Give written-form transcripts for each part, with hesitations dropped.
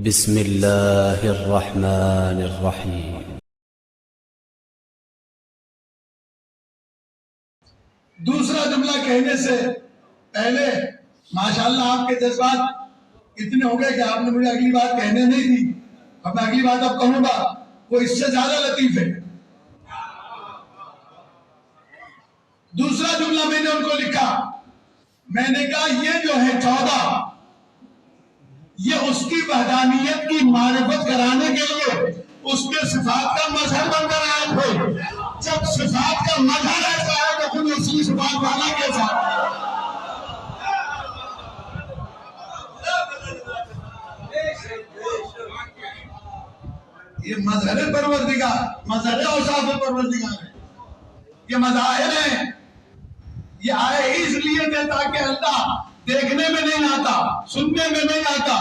بسم اللہ الرحمن الرحیم۔ دوسرا جملہ کہنے سے پہلے ماشاءاللہ آپ کے جذبات اتنے ہو گئے کہ آپ نے مجھے اگلی بات کہنے نہیں دی۔ اب میں اگلی بات اب کہوں گا وہ اس سے زیادہ لطیف ہے۔ دوسرا جملہ میں نے ان کو لکھا، میں نے کہا یہ جو ہے 14 یہ اس کی وحدانیت کی معرفت کرانے کے لیے اس کے صفات کا مظہر بن کر آئے تھے۔ جب صفات کا مظہر ایسا ہے تو خود اسی صفات والا کیسا؟ یہ مظہر پروردگار، مظہر اوصاف پروردگار ہے، یہ مظاہر ہیں۔ یہ آئے ہی اس لیے تھے تاکہ اللہ دیکھنے میں نہیں آتا، سننے میں نہیں آتا،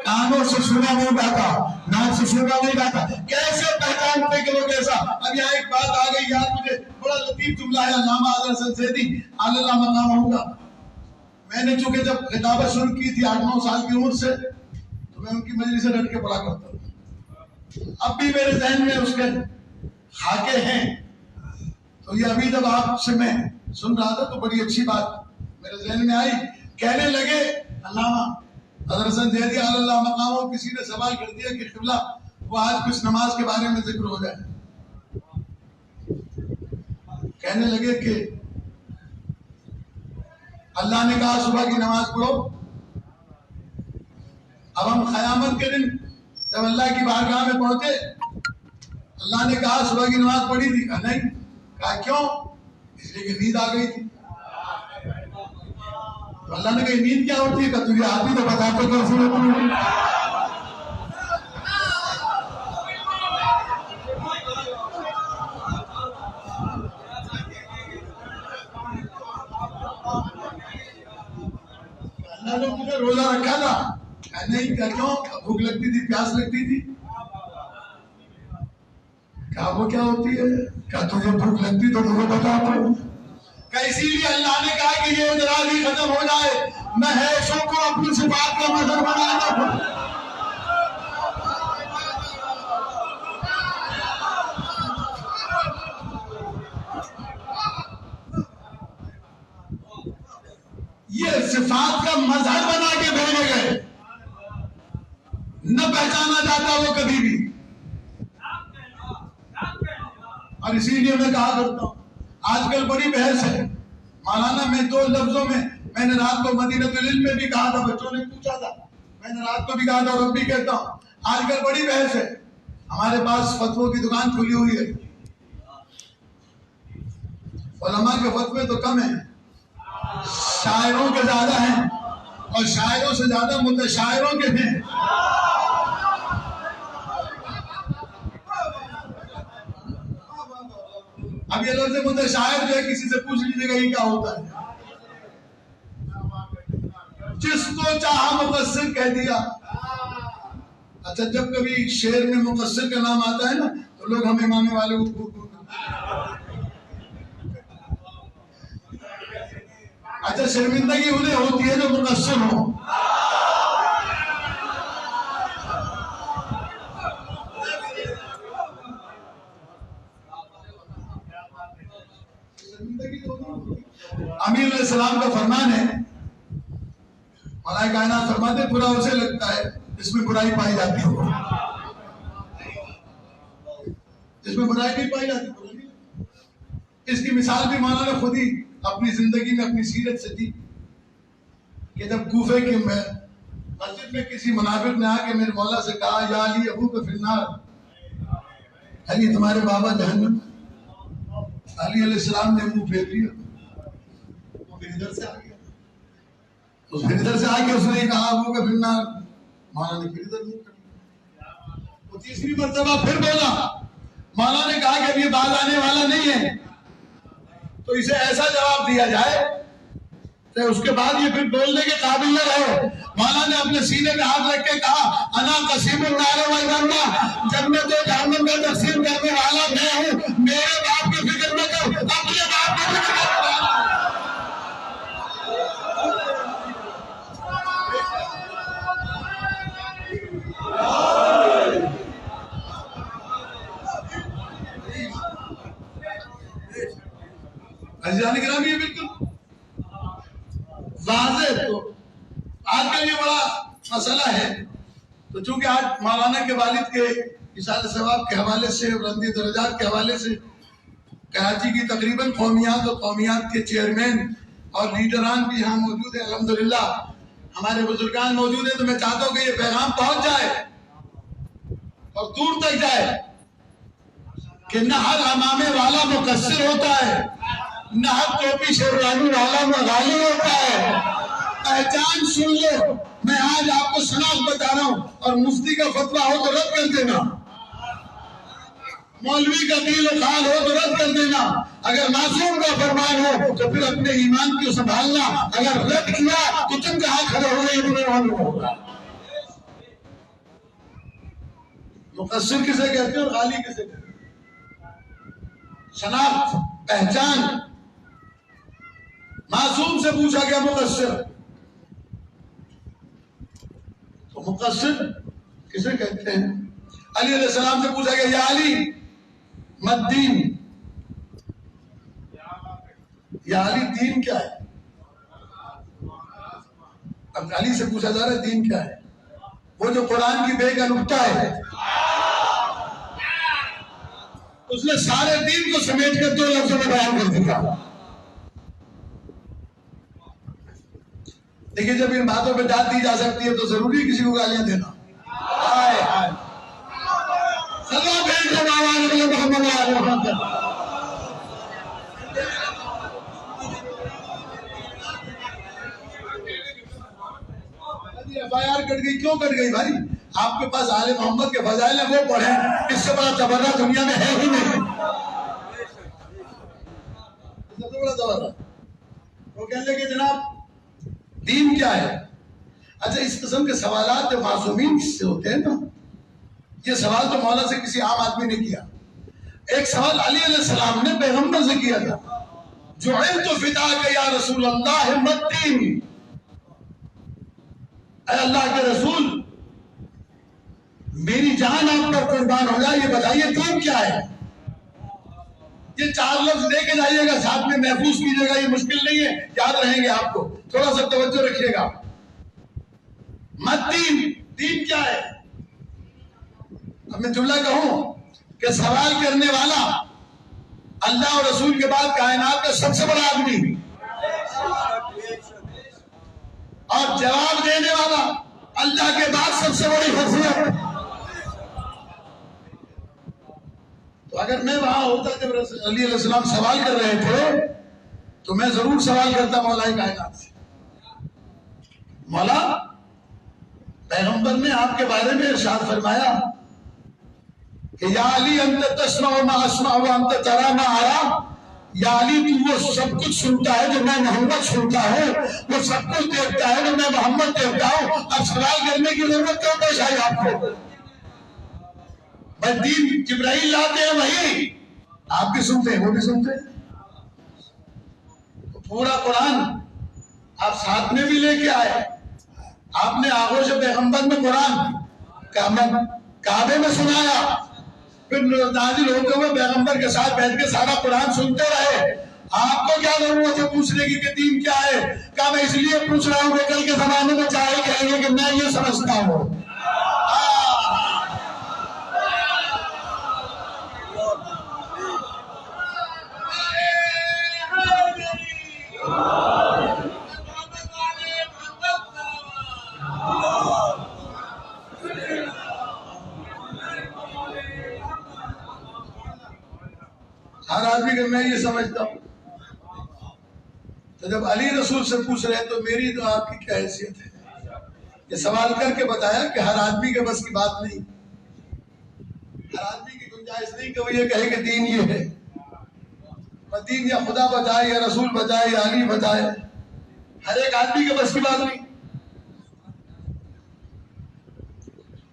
کانوں سے سنا نہیں جاتا، ناک سے سنا نہیں جاتا، کیسے پہچانتے کہ وہ کیسا؟ اب یہاں ایک بات آ گئی یاد مجھے، بڑا لطیف جملہ ہے علامہ حضرت زیدی اللہ مقامہ کا۔ میں نے چونکہ جب خطابت شروع کی تھی 8-9 سال کی عمر سے، تو میں ان کی مجلس سے رٹ کے پڑھا کرتا ہوں۔ اب بھی میرے ذہن میں اس کے خاکے ہیں، تو یہ ابھی جب آپ سے میں سن رہا تھا تو بڑی اچھی بات میرے ذہن میں آئی۔ کہنے لگے علامہ حضرت زیدی اللہ مقامہ، کسی نے سوال کر دیا کہ قبلہ وہ آج کچھ نماز کے بارے میں ذکر ہو جائے۔ کہنے لگے کہ اللہ نے کہا صبح کی نماز پڑھو۔ اب ہم قیامت کے دن جب اللہ کی بارگاہ میں پہنچے، اللہ نے کہا صبح کی نماز پڑھی تھی؟ کہا نہیں۔ کہا کیوں؟ اس لیے کہ نیند آ گئی تھی۔ تو اللہ نے کہا نیند کیا ہوتی ہے؟ کہ تجھے آتی تو بتا تو کیسے ہوتی ہے؟ اللہ نے مجھے روزہ رکھا تھا؟ کہا نہیں۔ کہا کیوں؟ بھوک لگتی تھی، پیاس لگتی تھی۔ کہا وہ کیا ہوتی ہے؟ کہا تجھے بھوک لگتی تو تجھے بتا تو۔ کہ اسی لیے اللہ نے کہا کہ یہ اعتراض ختم ہو جائے، میں حیثوں کو اپنی صفات کا مظہر بنانا ہوں۔ یہ صفات کا مظہر بنا کے بھیجے گئے، نہ پہچانا جاتا وہ کبھی بھی۔ اور اسی لیے میں کہا کرتا ہوں، آج کل بڑی بحث ہے مولانا۔ میں 2 لفظوں میں نے رات کو مدینۃ العلم میں بھی کہا تھا، بچوں نے پوچھا تھا، میں نے رات کو بھی کہا تھا اور اب بھی کہتا ہوں، آج کل بڑی بحث ہے۔ ہمارے پاس فتووں کی دکان کھلی ہوئی ہے، علماء کے فتوے تو کم ہیں، شاعروں کے زیادہ ہیں، اور شاعروں سے زیادہ متشاعروں کے ہیں۔ اب یہ لفظ متشاعر جو ہے کسی سے پوچھ لیجیے گا یہ کیا ہوتا ہے؟ جس کو چاہا مقصر کہہ دیا۔ اچھا جب کبھی شعر میں مقصر کا نام آتا ہے نا تو لوگ ہم امامے والے کو اچھا شرمندگی انہیں ہوتی ہے جو مقصر ہو۔ امیر علیہ السلام کا فرمان ہے، مولا کائنات فرماتے برا اسے لگتا ہے جس میں برائی پائی جاتی ہو، جس میں برائی نہیں پائی جاتی۔ اس کی مثال بھی مولا نے خود ہی اپنی زندگی میں اپنی سیرت سے دی کہ جب کوفے کے مسجد میں کسی منافق نے آ کے میرے مولا سے کہا یا علی ابوک فی النار، علی تمہارے بابا جہنم۔ علی علیہ السلام نے منہ پھیر لیا، وہ پھر ادھر سے آ گیا، پھر ادھر سے آ کے اس نے کہا ابوک فی النار، مولا نے پھر ادھر منہ کر لیا۔ وہ تیسری مرتبہ پھر بولا، مولا نے کہا کہ اب یہ بات آنے والا نہیں ہے تو اسے ایسا جواب دیا جائے کہ اس کے بعد یہ پھر بولنے کے قابل نہ رہے۔ مولا نے اپنے سینے میں ہاتھ رکھ کے کہا انا قسیم النار والجنہ، جنت و جہنم کا تقسیم کرنے والا میں ہوں، میرے باپ کی فکر نہ کر، اپنے باپ کی فکر کر۔ مسئلہ ہے. تو چونکہ آج مولانا کے والد کے اصال ثواب کے حوالے سے اور بلندی درجات کے حوالے سے کراچی کی تقریباً قومیات اور قومیات کے چیئرمین اور لیڈران بھی یہاں موجود ہیں الحمدللہ، ہمارے بزرگان موجود ہیں، تو میں چاہتا ہوں کہ یہ پیغام پہنچ جائے اور دور تک جائے کہ نہ ہر امامے والا مقصر ہوتا ہے، نہ ہر ٹوپی شیروانی والا مغالی ہوتا ہے. پہچان سن لو. میں آج آپ کو شناخت بتا رہا ہوں، اور مفتی کا فتویٰ ہو تو رد کر دینا، مولوی کا قیل و قال ہو تو رد کر دینا. اگر معصوم کا فرمان ہو تو پھر اپنے ایمان کو سنبھالنا. اگر رد کیا تو تم کہاں کھڑے ہو گئے تمہیں معلوم ہوگا. مقصر کسے کہتے ہیں اور غالی کسے کہتے ہیں؟ شناخت، پہچان. معصوم سے پوچھا گیا مقصر، تو مقصر کسے کہتے ہیں؟ علی علیہ السلام سے پوچھا گیا یا علی مت دین، یا علی دین کیا ہے؟ اب علی سے پوچھا جا رہا ہے دین کیا ہے؟ وہ جو قرآن کی بے کا نقطہ ہے، اس نے سارے دین کو سمیٹ کر 2 لفظوں میں بیان کر دیا. دیکھیے جب ان باتوں پہ ڈانٹ دی جا سکتی ہے تو ضروری کسی کو گالیاں دینا. FIR کٹ گئی، کیوں کٹ گئی بھائی؟ آپ کے پاس آل محمد کے فضائل ہیں، وہ پڑھیں. اس سے بڑا تبرہ دنیا میں ہے ہی نہیں. وہ کہنے لگے جناب دین کیا ہے؟ اچھا اس قسم کے سوالات جو معصومین سے ہوتے ہیں نا، یہ سوال تو مولا سے کسی عام آدمی نے کیا. ایک سوال علی علیہ السلام نے پیغمبر سے کیا تھا، جعلت فداک یا رسول اللہ مت دین، اے اللہ کے رسول میری جان آپ پر قربان ہو جائے، یہ بتائیے دین کیا ہے؟ یہ 4 لفظ لے کے جائیے گا، ساتھ میں محفوظ کیجیے گا، یہ مشکل نہیں ہے، یاد رہیں گے آپ کو. تھوڑا سا توجہ رکھیے گا. مت دین، دین کیا ہے؟ اب میں جملہ کہوں کہ سوال کرنے والا اللہ اور رسول کے بعد کائنات کا سب سے بڑا آدمی، اور جواب دینے والا اللہ کے بعد سب سے بڑی خاصیت. تو اگر میں وہاں ہوتا جب علی علیہ السلام سوال کر رہے تھے تو میں ضرور سوال کرتا مولا کائنات سے، مولا پیغمبر نے آپ کے بارے میں ارشاد فرمایا کہ یا علی انت تسمع ما اسمع وانت ترى ما ارى، یا علی تو وہ سب کچھ سنتا ہے جو میں محمد سنتا ہوں، وہ سب کچھ دیکھتا ہے جو میں محمد دیکھتا ہوں. اب سوال کرنے کی ضرورت کیوں پیش آئی آپ کو؟ بھائی دین جبرائیل لاتے ہیں وہی آپ بھی سنتے ہیں، وہ بھی سنتے ہیں. تو پورا قرآن آپ ساتھ میں بھی لے کے آئے. آپ نے آغوش پیغمبر میں قرآن کعبے میں سنایا، پھر نازل ہوتے ہوئے پیغمبر کے ساتھ بیٹھ کے سارا قرآن سنتے رہے. آپ کو کیا ضرورت ہے پوچھنے کی کہ دین کیا ہے؟ کہا میں اس لیے پوچھ رہا ہوں کہ کل کے زمانے میں چاہے کہیں گے کہ میں یہ سمجھتا ہوں. ہر آدمی کہ میں یہ سمجھتا ہوں. تو جب علی رسول سے پوچھ رہے ہیں تو میری تو آپ کی کیا حیثیت ہے؟ یہ سوال کر کے بتایا کہ ہر آدمی کے بس کی بات نہیں، ہر آدمی کی گنجائش نہیں کہ وہ یہ کہے کہ دین یہ ہے. دین یا خدا بتائے یا رسول بتائے یا علی بتائے، ہر ایک آدمی کے بس کی بات نہیں.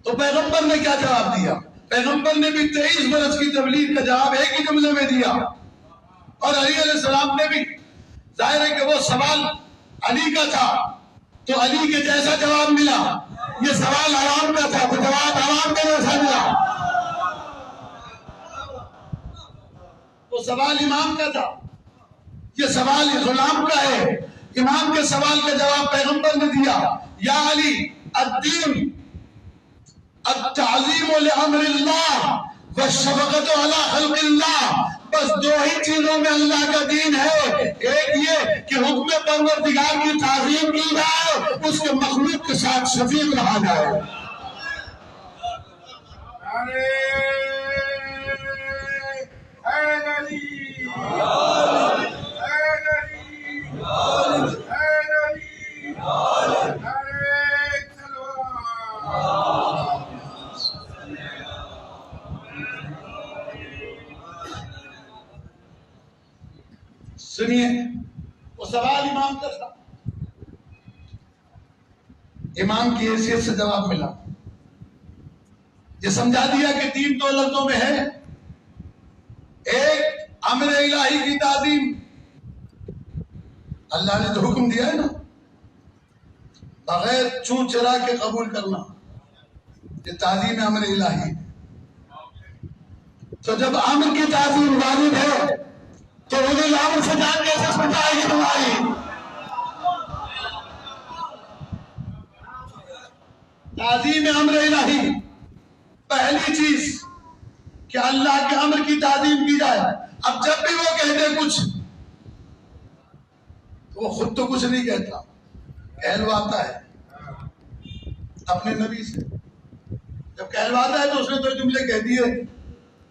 تو پیغمبر نے کیا جواب دیا؟ پیغمبر نے بھی 23 برس کی تبلیغ کا جواب ایک ہی جملے میں دیا، اور علی علیہ السلام نے بھی. ظاہر ہے کہ وہ سوال علی کا تھا تو علی کے جیسا جواب ملا. یہ سوال عوام کا تھا تو جواب عوام کا جیسا ملا. وہ سوال امام کا تھا، یہ سوال غلام کا ہے. امام کے سوال کا جواب پیغمبر نے دیا، یا علی الدین التعظیم لامر اللہ والشفقۃ علی خلق اللہ. بس دو ہی چیزوں میں اللہ کا دین ہے. ایک یہ کہ حکم پروردگار کی تعظیم کی جائے, اس کے مخلوق کے ساتھ شفیق رہا جائے. سنیے, وہ سوال امام کا تھا, امام کی حیثیت سے جواب ملا. یہ سمجھا دیا کہ دین دو لفظوں میں ہے. ایک امر الہی کی تعظیم, اللہ نے تو حکم دیا ہے نا, بغیر چون چرا کے قبول کرنا, یہ تعظیم امر الہی. تو جب امر کی تعظیم واجب ہے تو اولو الامر سے جان کیسے سمجھائے گی تمہاری؟ تعظیم امر الہی, پہلی چیز کہ اللہ کے امر کی تعظیم کی جائے. اب جب بھی وہ کہتے کچھ تو وہ خود تو کچھ نہیں کہتا, کہلواتا ہے اپنے نبی سے. جب کہلواتا ہے تو اس نے تو جملے کہہ دیے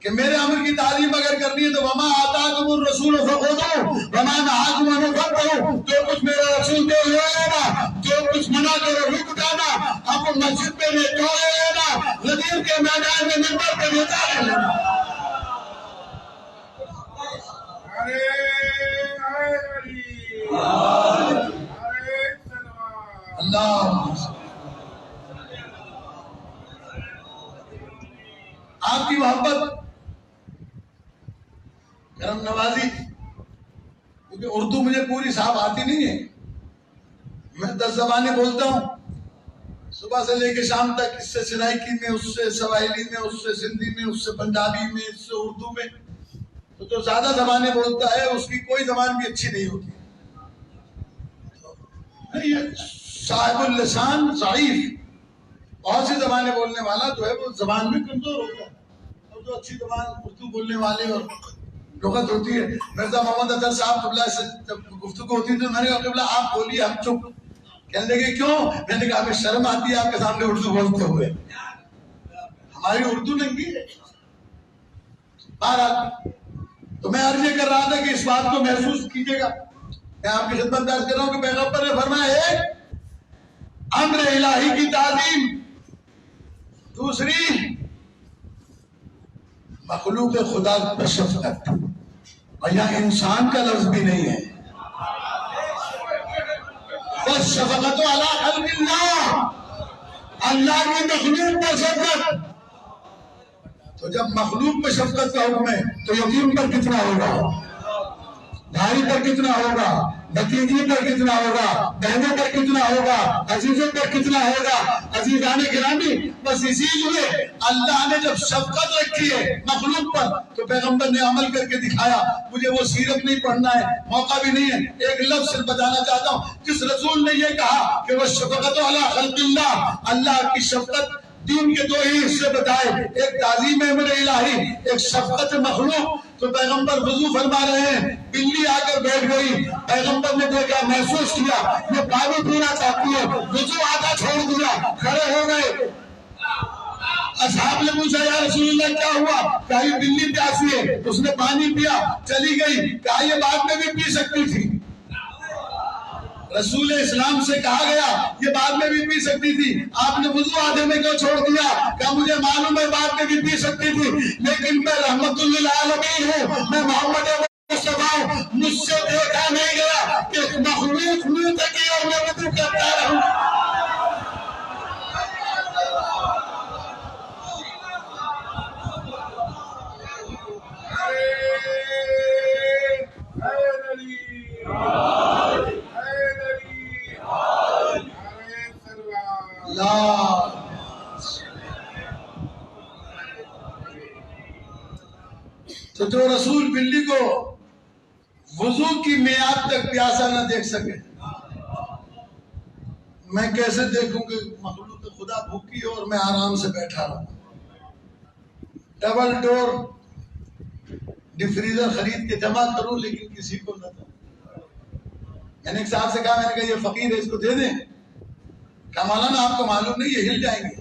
کہ میرے امر کی تعلیم اگر کرنی ہے تو وما آتاکم الرسول فخذوہ وما نہاکم عنہ فانتہوا. جو کچھ میرا رسول دے لے لینا, جو کچھ منع کرے رک جانا. اب مسجد پہ لے لینا, غدیر کے میدان میں منبر پہ لیتا لینا. اللہ آپ کی محبت کرم نوازی, کیونکہ اردو مجھے پوری صاحب آتی نہیں ہے, میں 10 زبانیں بولتا ہوں صبح سے لے کے شام تک. اس سے سرائکی میں, اس سے سواحلی میں, اس سے سندھی میں, اس سے پنجابی میں, اس سے اردو میں. تو جو زیادہ زبانیں بولتا ہے اس کی کوئی زبان بھی اچھی نہیں ہوتی. صاحب اللسان ضعیف, بہت سی زبانیں بولنے والا جو ہے وہ زبان میں کمزور ہوتا ہے. اور جو اچھی زبان اردو بولنے والے اور لغت ہوتی ہے. مرزا محمد اطہر صاحب قبلہ سے جب گفتگو ہوتی تھی, میں نے کہا قبلہ آپ بولیے ہم چپ. کہنے لگے کیوں؟ میں نے کہا ہمیں شرم آتی ہے آپ کے سامنے اردو بولتے ہوئے, ہماری اردو ننگی ہے. بہرحال تو میں عرض یہ کر رہا تھا کہ اس بات کو محسوس کیجیے گا. میں آپ کی خدمت درج کر رہا ہوں کہ پیغمبر نے فرمایا ایک امر الہی کی تعظیم, دوسری مخلوق خدا پر شفقت. اور یہاں انسان کا لفظ بھی نہیں ہے. بس شفقت علی خلق اللہ, اللہ کی مخلوق پر شفقت. تو جب مخلوق پر شفقت کا حکم ہے تو یتیم پر کتنا ہوگا, بھائی پر کتنا ہوگا, بھتیجی پر کتنا ہوگا, بہنوں پر کتنا ہوگا, عزیزوں پر کتنا ہوگا. عزیزان گرامی, بس اسی لیے اللہ نے جب شفقت رکھی ہے مخلوق پر تو پیغمبر نے عمل کر کے دکھایا. مجھے وہ سیرت نہیں پڑھنا ہے, موقع بھی نہیں ہے. ایک لفظ صرف بتانا چاہتا ہوں. جس رسول نے یہ کہا کہ وہ شفقت علی خلق اللہ, اللہ کی شفقت دین کے دو ہی حصے بتائے, ایک تعظیم امر الہی, ایک شفقت مخلوق. تو پیغمبر وضو فرما رہے ہیں, بلی آ کر بیٹھ گئی. پیغمبر نے دیکھا, محسوس کیا یہ پانی پینا چاہتی ہے, وضو آدھا چھوڑ دیا, کھڑے ہو گئے. اصحاب نے پوچھا یا رسول اللہ کیا ہوا؟ کہا یہ بلی پیاسی ہے. اس نے پانی پیا, چلی گئی. کہا یہ بعد میں بھی پی سکتی تھی. رسول اسلام سے کہا گیا یہ بعد میں بھی پی سکتی تھی, آپ نے وضو آدھے میں کیوں چھوڑ دیا؟ کہ مجھے معلوم ہے بعد میں بھی پی سکتی تھی, لیکن میں رحمت للعالمین ہوں, میں محمد مصطفیٰ ہوں, مجھ سے دیکھا نہیں گیا کہ مخلوق منہ تکی اور میں وضو کرتا رہوں. تو جو رسول بلی کو وضو کی میعاد تک پیاسا نہ دیکھ سکے, میں کیسے دیکھوں کہ مخلوق خدا بھوکی ہو اور میں آرام سے بیٹھا رہا ہوں. ڈبل ڈور ڈیفریزر خرید کے جمع کروں لیکن کسی کو نہ دوں. میں نے ایک صاحب سے کہا، میں نے کہا یہ فقیر ہے اس کو دے دیں. کہا مولانا آپ کو معلوم نہیں یہ ہل جائیں گے.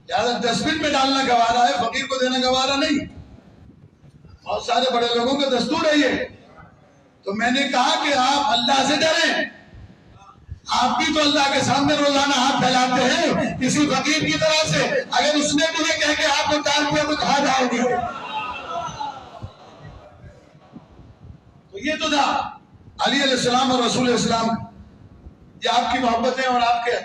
لہٰذا ڈسٹ بن میں ڈالنا گوارا ہے، فقیر کو دینا گوارا نہیں. بہت سارے بڑے لوگوں کا دستور ہے یہ. تو میں نے کہا کہ آپ اللہ سے ڈریں. آپ بھی تو اللہ کے سامنے روزانہ ہاتھ پھیلاتے ہیں کسی فقیر کی طرح سے. اگر اس نے مجھے کہہ کے آپ کو ڈال دیا تو کہاں جاؤ گے؟ تو یہ تو تھا علی علیہ السلام اور رسول السلام. یہ آپ کی محبتیں اور آپ کے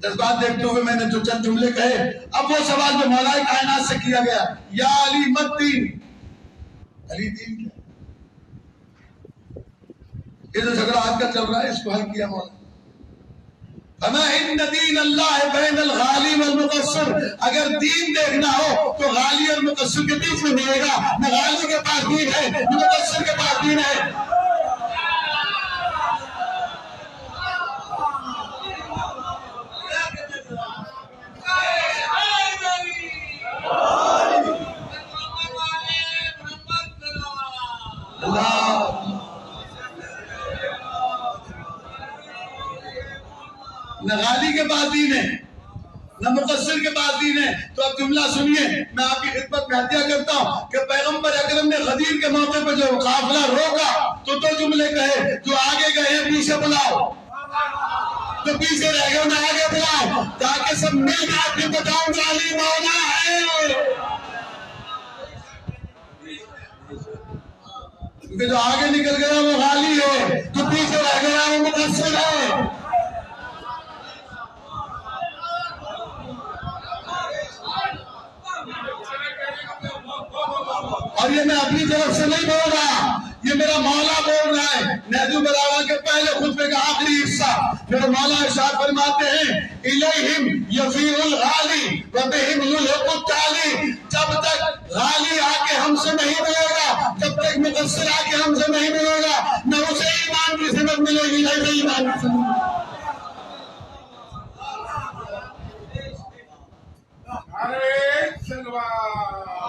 جذبات دیکھتے ہوئے میں نے جو چند جملے کہے. اب وہ سوال جو مولا کائنات سے کیا گیا، یا علی مت دین، علی دین کیا؟ یہ جو جھگڑا آج کل چل رہا ہے اس کو حل کیا مولا. فما ان دین اللہ بین الغالی والمقصر. اگر دین دیکھنا ہو تو غالی اور مقصر کے بیچ میں ملے گا. نہ غالی کے پاس دین ہے نہ مقصر کے پاس دین ہے. نہ غالی کے پاس دین ہے نہ مقصر کے پاس دین ہے. تو اب جملہ سنیے، میں آپ کی خدمت میں ہدیہ کرتا ہوں کہ پیغمبر اکرم نے غدیر کے موقع پہ جو قافلہ روکا تو دو جملے کہے، جو آگے گئے پیچھے بلاؤ، جو پیچھے رہ گئے انہیں آگے بلاؤ، تاکہ سب مل کے آپ کو بتاؤں کہ علی مولا ہے. کیونکہ جو آگے نکل گیا وہ غالی ہے، جو پیچھے رہ گیا وہ مقصر ہے. اور یہ میں اپنی طرف سے نہیں بول رہا، یہ میرا مولا بول رہا ہے. نہج البلاغہ کے پہلے خطبے کا آخری حصہ میرے مولا ارشاد فرماتے ہیں، الیہم یفیء الغالی وبہم یلحق التالی. جب تک غالی آ کے ہم سے نہیں ملے گا، جب تک مقصر آ کے ہم سے نہیں ملے گا، نہ اسے ایمان کی سمجھ ملے گی نہ اسے ایمان کی سمجھ.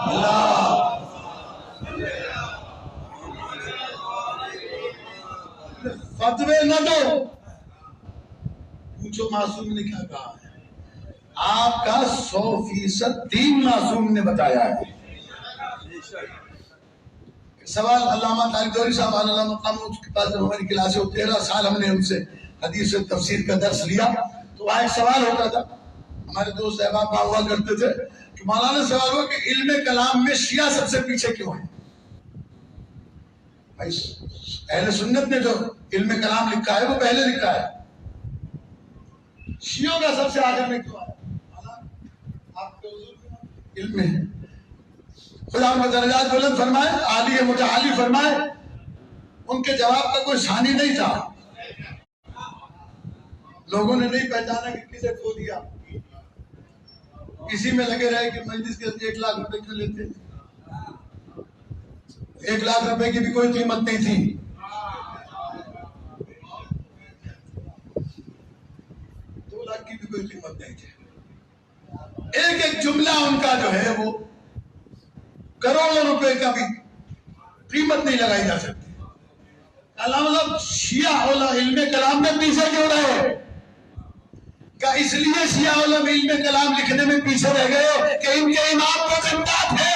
اللہ فتوے نہ دو، پوچھو معصوم نے کیا کہا ہے. آپ کا 100% دین معصوم نے بتایا ہے. سوال علامہ طارق دوری صاحب علامہ مقام کے پاس جب ہماری کلاس ہو 13 سال ہم نے ان سے حدیث و تفسیر کا درس لیا تو وہاں ایک سوال ہوتا تھا. ہمارے دوست احباب ہوا کرتے تھے کہ مولانا سوال ہوا کہ علم کلام میں شیعہ سب سے پیچھے کیوں ہے؟ اہل سنت نے جو علم کلام لکھا ہے وہ پہلے لکھا ہے، شیعوں کا سب سے آخر میں کیوں ہے؟ آپ کے حضور علم ہے. خدا ان کا درجات بلند فرمائے، عالی متعالی فرمائے. ان کے جواب کا کوئی ثانی نہیں تھا. لوگوں نے نہیں پہچانا کہ کسے کھو دیا. اسی میں لگے رہے کہ مجلس کے 1 لاکھ روپے کیوں لیتے. 1 لاکھ روپے کی بھی کوئی قیمت نہیں تھی. کی بھی کوئی قیمت نہیں تھی. ایک ایک جملہ ان کا جو ہے وہ کروڑوں روپے کا بھی قیمت نہیں لگائی جا سکتی. علامہ شیعہ علم کلام میں پیچھے کیوں رہے؟ کہ اس لیے شیعہ علم کلام لکھنے میں پیچھے رہ گئے کہ ان کے امام کو زندہ تھے.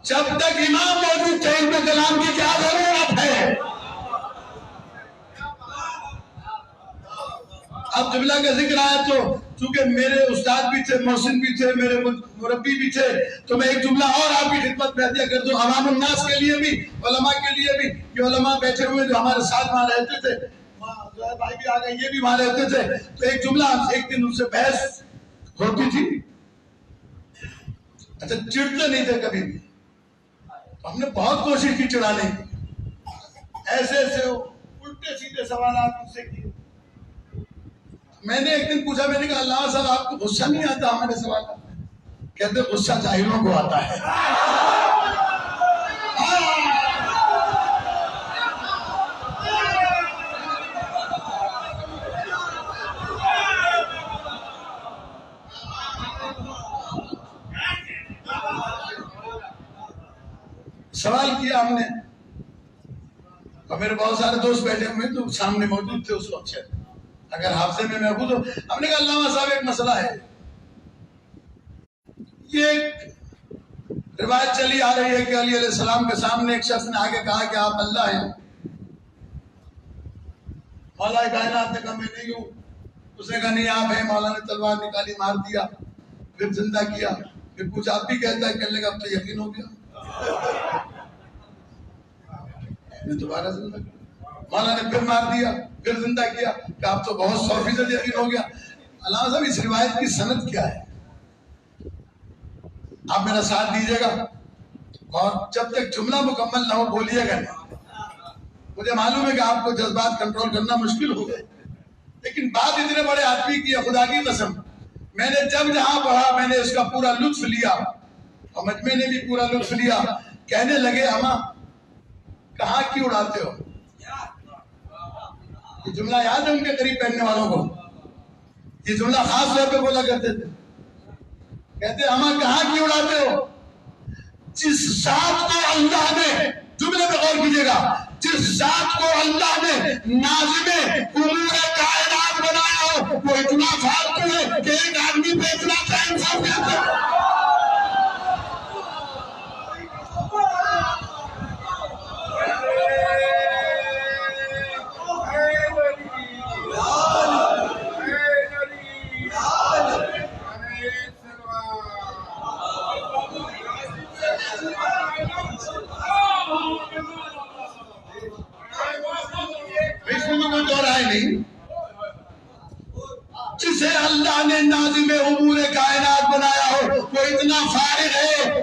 جب تک امام موجود تھے علم کلام کی کیا ضرورت ہے؟ اب جملہ کا ذکر آیا تو چونکہ میرے استاد بھی تھے، محسن بھی تھے، میرے مربی بھی تھے، تو میں ایک جملہ اور آپ کی خدمت میں ہدیہ کر دوں عوام الناس کے لیے بھی، علماء کے لیے بھی. یہ علماء بیٹھے ہوئے جو ہمارے ساتھ وہاں رہتے تھے، بھائی بھی آ گئے، یہ بھی وہاں رہتے تھے. تو ایک جملہ ایک دن ان سے بحث ہوتی تھی. اچھا چڑھتے نہیں تھے کبھی بھی. ہم نے بہت کوشش کی چڑھانے کی، ایسے ایسے الٹے سیدھے سوالات مجھ سے کیے. میں نے ایک دن پوچھا، میں نے کہا علامہ صاحب آپ کو غصہ نہیں آتا ہمارے سوال کا؟ کہتے غصہ جاہلوں کو آتا ہے. سوال کیا ہم نے، اور میرے بہت سارے دوست بیٹھے ہوئے تو سامنے موجود تھے اس وقت سے، اگر حافظے میں محفوظ ہو. ہم نے کہا علامہ صاحب ایک مسئلہ ہے، یہ ایک روایت چلی آ رہی ہے کہ علی علیہ السلام کے سامنے ایک شخص نے آگے کہا کہ آپ اللہ ہیں. مولا کائنات نے کہا میں نہیں ہوں. اس نے کہا نہیں آپ ہیں. مولا نے تلوار نکالی، مار دیا، پھر زندہ کیا. پھر پوچھا آپ بھی کہتا ہے؟ کہنے لگا اب تو یقین ہو گیا. دوبارہ زندہ کیا، مولا نے پھر مار دیا، پھر زندہ کیا کہ آپ تو بہت 100% یقین ہو گیا. علامہ صاحب اس روایت کی سند کیا ہے؟ آپ میرا ساتھ دیجیے گا اور جب تک جملہ مکمل نہ ہو بولیے گا نہیں. مجھے معلوم ہے کہ آپ کو جذبات کنٹرول کرنا مشکل ہو گئے، لیکن بات اتنے بڑے آدمی کی ہے، خدا کی قسم میں نے جب جہاں پڑھا میں نے اس کا پورا لطف لیا اور مجمع نے بھی پورا لطف لیا. کہنے لگے اما کہاں کی اڑاتے ہو؟ یہ جملہ یاد ہے ان کے قریب پہننے والوں کو؟ یہ جملہ خاص طور پہ بولا کرتے تھے. کہتے اما کہاں کی اڑاتے ہو؟ جس ذات کو اللہ نے، جملے پہ غور کیجیے گا، جس ذات کو اللہ نے ناظم امور کائنات بنایا ہو وہ اتنا فالتو ہے کہ ایک آدمی پہ اتنا ٹائم صاف کرتا ہے. جسے اللہ نے ناظم امور کائنات بنایا ہو وہ اتنا فارغ ہے.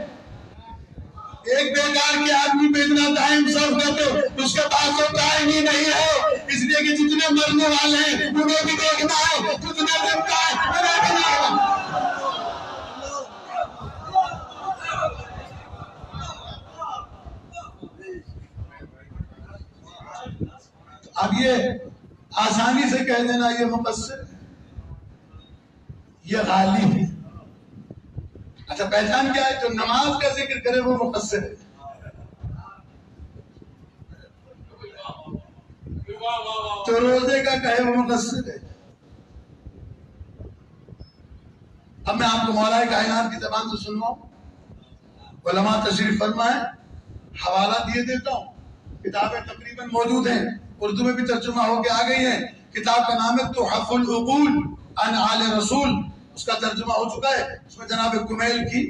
ایک بیکار کے آدمی پہ اتنا ٹائم صرف کرتے ہو، اس کے پاس تو ٹائم ہی نہیں ہے. اس لیے کہ جتنے مرنے والے ہیں انہیں بھی دیکھنا ہے، جتنے زندہ ہیں انہیں بھی دیکھنا ہے. اب یہ آسانی سے کہہ دینا یہ مقصر ہے، یہ غالب ہے. اچھا پہچان کیا ہے؟ جو نماز کا ذکر کرے وہ مقصر ہے. جو روزے کا کہے وہ مقصر ہے. اب میں آپ کو مولا کائنات کی زبان سے سنواؤں. علماء تشریف فرمائیں، حوالہ دیے دیتا ہوں. کتابیں تقریباً موجود ہیں، اردو میں بھی ترجمہ ہو کے آ گئی ہیں. کتاب کا نام ہے تحف العقول عن آل رسول، اس کا ترجمہ ہو چکا ہے. اس میں جناب کمیل کی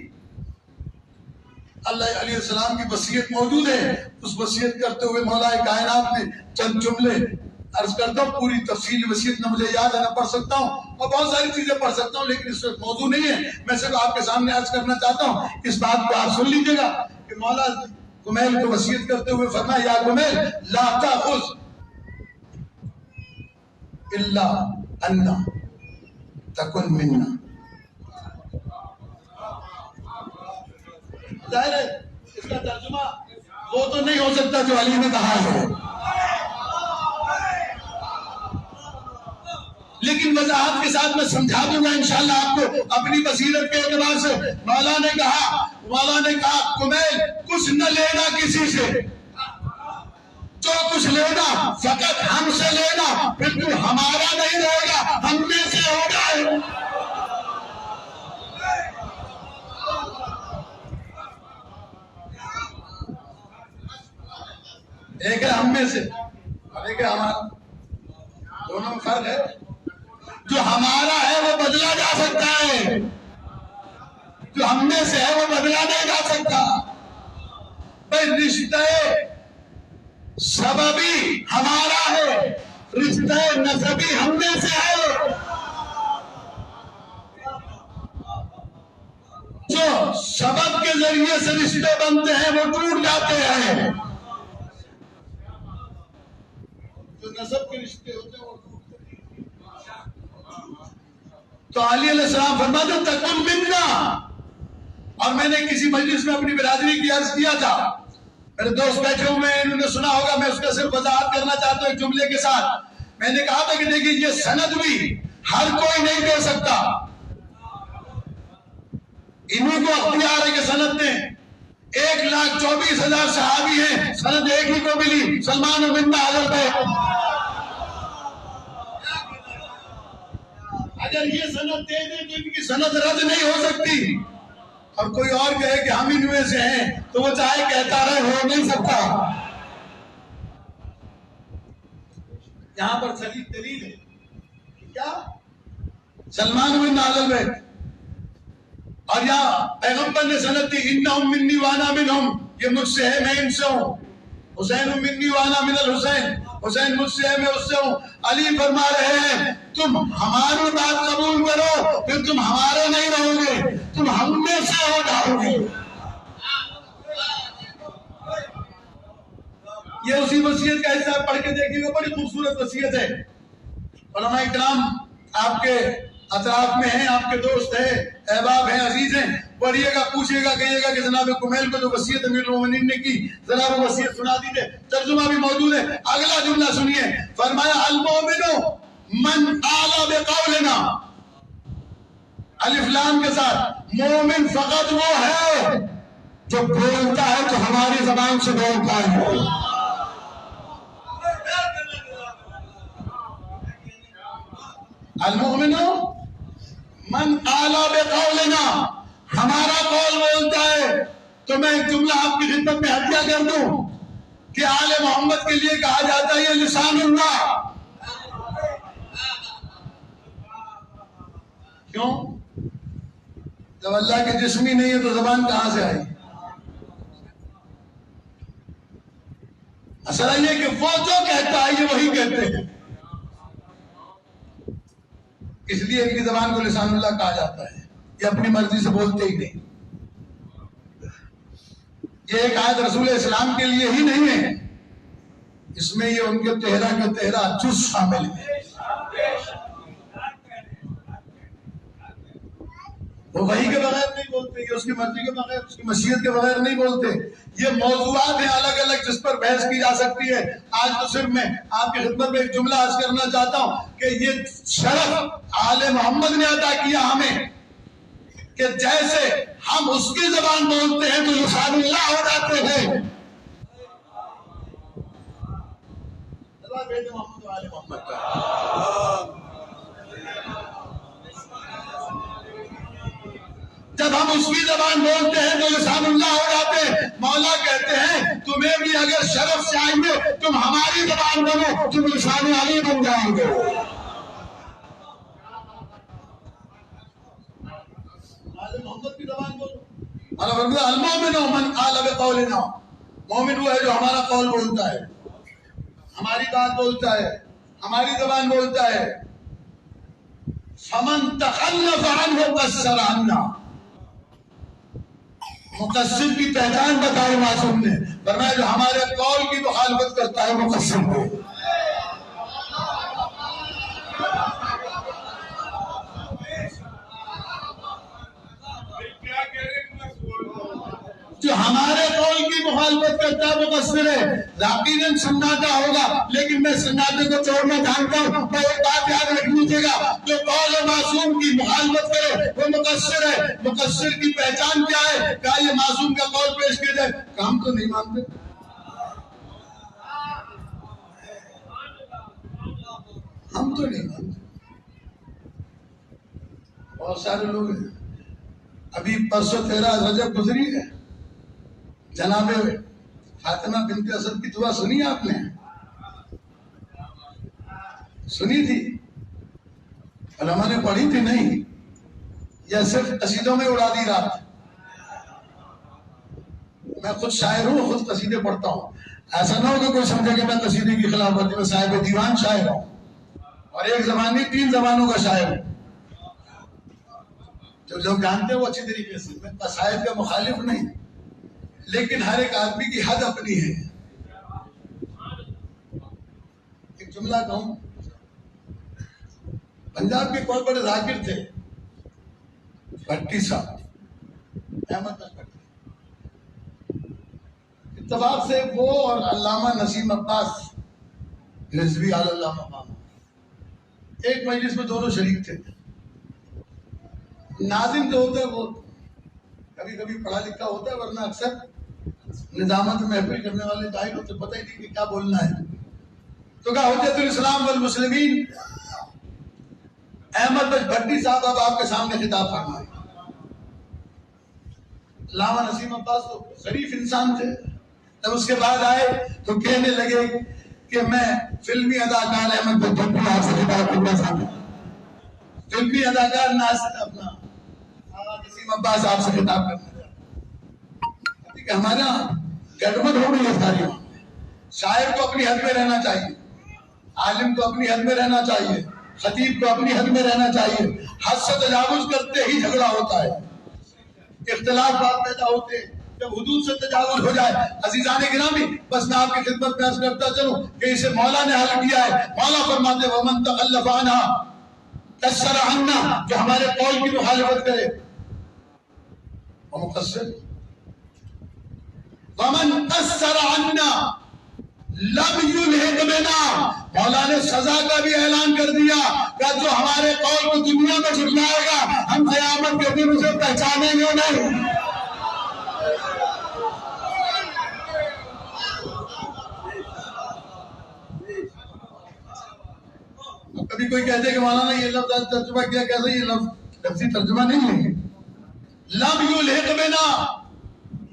اللہ علیہ السلام کی وصیت موجود ہے. اس وصیت کرتے ہوئے مولا کائنات نے چند جملے عرض کرتا ہوں. پوری تفصیل وصیت نہ مجھے یاد ہے نہ پڑھ سکتا ہوں، اور بہت ساری چیزیں پڑھ سکتا ہوں، لیکن اس وقت موضوع نہیں ہے. میں صرف آپ کے سامنے عرض کرنا چاہتا ہوں، اس بات کو آپ سن لیجیے گا کہ مولا کمیل کو وصیت کرتے ہوئے فرمایا یا کمیل لا تاخذ الا ان تکن منا. ظاہر ہے اس کا ترجمہ وہ تو نہیں ہو سکتا جو علی نے کہا ہے، لیکن وضاحت کے ساتھ میں سمجھا دوں گا انشاءاللہ آپ کو اپنی بصیرت کے اعتبار سے. مولا نے کہا کمیل کچھ نہ لینا کسی سے، جو کچھ لینا فقط ہم سے لینا، پھر تو ہمارا نہیں رہے گا، ہم میں سے ہوگا. ایک ہے ہم میں سے اور ایک ہے ہمارا، دونوں میں فرق ہے. جو ہمارا ہے وہ بدلا جا سکتا ہے، جو ہم میں سے ہے وہ بدلا نہیں جا سکتا. بھائی رشتہ سببی ہمارا ہے، رشتہ نسبی ہم میں سے ہے. جو سبب کے ذریعے سے رشتے بنتے ہیں وہ ٹوٹ جاتے ہیں، جو نسب کے رشتے ہوتے ہیں وہ ٹوٹتے ہیں. تو علی علیہ السلام فرماتے تکن منا. اور میں نے کسی مجلس میں اپنی برادری کی عرض کیا تھا، میرے دوست بیٹھے ہوئے ہیں، انہوں نے سنا ہوگا، میں اس کا صرف وضاحت کرنا چاہتا ہوں ایک جملے کے ساتھ. میں نے کہا تھا کہ دیکھیے یہ سند بھی ہر کوئی نہیں دے سکتا، انہیں کو اختیار ہے کہ سند دیں. 1,24,000 صحابی ہیں، سند ایک ہی کو ملی، سلمان بن حضرت ہے. اگر یہ سند دے دیں تو ان کی سند رد نہیں ہو سکتی، اور کوئی اور کہے کہ ہم ان میں سے ہیں تو وہ چاہے کہتا رہے، ہو نہیں سکتا. یہاں پر صحیح دلیل ہے کیا سلمان بن نازل ہے. اور یہاں پیغمبر نے سند دی انہم منی وانا منہم، یہ مجھ سے ہے میں ان سے ہوں. حسین منی وانا من الحسین، حسین مجھ سے ہے میں اس سے ہوں. علی فرما رہے ہیں تم ہماری بات قبول کرو پھر تم ہمارے نہیں رہو گے، تم ہم میں سے ہو جاؤ گے. یہ اسی وصیت کا حصہ پڑھ کے دیکھیں گے، بڑی خوبصورت وصیت ہے. علماء اکرام آپ کے اطراف میں ہیں، آپ کے دوست ہیں، احباب ہیں، عزیز ہیں، پڑھیے گا، پوچھے گا، کہیے گا کہ جناب کمیل کو جو وصیت امیر المومنین نے کی ذرا وہ وصیت سنا دیجیے. ترجمہ بھی موجود ہے. اگلا جملہ سنیے، فرمایا المؤمن من آل بقولنا، الف لام کے ساتھ، مومن فقط وہ ہے جو بولتا ہے تو ہماری زبان سے بولتا ہے. المؤمن من آل بقولنا، ہمارا قول بولتا ہے. تو میں ایک جملہ آپ کی خدمت میں ہدیہ کر دوں کہ آل محمد کے لیے کہا جاتا ہے یہ لسان اللہ. کیوں؟ جب اللہ کے جسم ہی نہیں ہے تو زبان کہاں سے آئی؟ مسئلہ یہ کہ وہ جو کہتا ہے یہ وہی کہتے ہیں، اس لیے ان کی زبان کو لسان اللہ کہا جاتا ہے. یہ اپنی مرضی سے بولتے ہی نہیں. یہ ایک آیت رسول اسلام کے لیے ہی نہیں ہے، اس میں یہ ان کے تہرا کا تہرا جز شامل ہے. وہ وحی کے بغیر نہیں بولتے، یہ اس کی مرضی کے بغیر، اس کی مشیت کے بغیر نہیں بولتے. یہ موضوعات ہیں الگ الگ جس پر بحث کی جا سکتی ہے. آج تو صرف میں آپ کی خدمت میں ایک جملہ عرض کرنا چاہتا ہوں کہ یہ شرف آل محمد نے عطا کیا ہمیں کہ جیسے ہم اس کی زبان بولتے ہیں تو لسان اللہ ہو جاتے ہیں. جب ہم اس کی زبان بولتے ہیں تو لسان اللہ ہو جاتے ہیں. مولا کہتے ہیں تمہیں بھی اگر شرف چاہیے تم ہماری زبان بنو، تم لسان علی بن جاؤ گے. محمد کی زبان بولو. المؤمن من آل بقولنا، مومن وہ ہے جو ہمارا قول بولتا ہے، ہماری بات بولتا ہے، ہماری زبان بولتا ہے. فمن تخلف عنه قصر عنا، مقصر کی پہچان بتائی معصوم نے، فرمایا جو ہمارے قول کی مخالفت کرتا ہے مقصر ہے. جو ہمارے قول کی مخالفت کرتا ہے مقصر ہے. یقیناً سناٹا ہوگا لیکن میں سناٹے کو چھوڑنا جانتا ہوں. میں ایک بات یاد رکھ لیجیے گا، جو قول معصوم کی مخالفت کرے وہ مقصر ہے. مقصر کی پہچان کیا ہے؟ کہا یہ معصوم کا قول پیش کیا جائے، ہم تو نہیں مانتے. ہم تو نہیں مانتے. بہت سارے لوگ ہیں. ابھی پرسوں 13 رجب گزری ہے، جناب فاطمہ بنت اسد کی دعا سنی آپ نے؟ سنی تھی؟ علماء نے پڑھی تھی نہیں؟ یا صرف قصیدوں میں اڑا دی رات؟ میں خود شاعر ہوں، خود قصیدے پڑھتا ہوں. ایسا نہ ہو کہ کوئی سمجھے کہ میں قصیدے کی خلاف ورزی میں صاحب دیوان شاعر ہوں، اور ایک زبان نہیں 3 زبانوں کا شاعر ہوں. جو لوگ جانتے ہیں وہ اچھی طریقے سے، میں قصائد کا مخالف نہیں، لیکن ہر ایک آدمی کی حد اپنی ہے. ایک جملہ کہوں، پنجاب کے بہت بڑے ذاکر تھے بھٹی صاحب، احمد بخش بھٹی، اتفاق سے وہ اور علامہ نسیم عباس رضوی علی اللہ مقام ایک مجلس میں دونوں شریک تھے. ناظم جو ہوتا ہے وہ کبھی کبھی پڑھا لکھا ہوتا ہے، ورنہ اکثر نظامت محفل کرنے والے جاہل ہوتے، پتہ ہی نہیں کہ کیا بولنا ہے. تو کہا حجت الاسلام والمسلمین احمد بخش بھٹی صاحب اب آپ کے سامنے خطاب فرمائیں. علامہ نسیم عباس تو شریف انسان تھے، جب اس کے بعد آئے تو کہنے لگے کہ میں فلمی اداکار احمد بخش بھٹی آپ سے خطاب کرنا چاہتا ہوں. فلمی اداکار ناصر اپنا نسیم عباس آپ سے خطاب کرنا چاہتا ہوں. کہ ہمارے یہاں گڑبڑ ہو رہی ہے ساری. شاعر کو اپنی حد میں رہنا چاہیے، عالم کو اپنی حد میں رہنا چاہیے، خطیب کو اپنی حد میں رہنا چاہیے. حد سے تجاوز کرتے ہی جھگڑا ہوتا ہے، اختلافات پیدا ہوتے ہیں. جب حدود سے تجاوز ہو جائے، عزیزان گرامی، بس میں آپ کی خدمت میں عرض کرتا چلوں کہ اسے مولا نے حل کیا ہے. مولا فرماتے ومن تخلف عنہا کسر عنا، جو ہمارے قول کی مخالفت کرے وہ مقصر. ومن قصر عنا لم یلحق بنا، مولا نے سزا کا بھی اعلان کر دیا کہ جو ہمارے قول کو دنیا میں جھٹلائے گا ہم قیامت کے دن اسے پہچانیں گے نہیں. کبھی کوئی کہتے کہ مولانا یہ لفظ ترجمہ کیا، کیسے یہ لفظی ترجمہ نہیں ہے. لم یلحق بنا،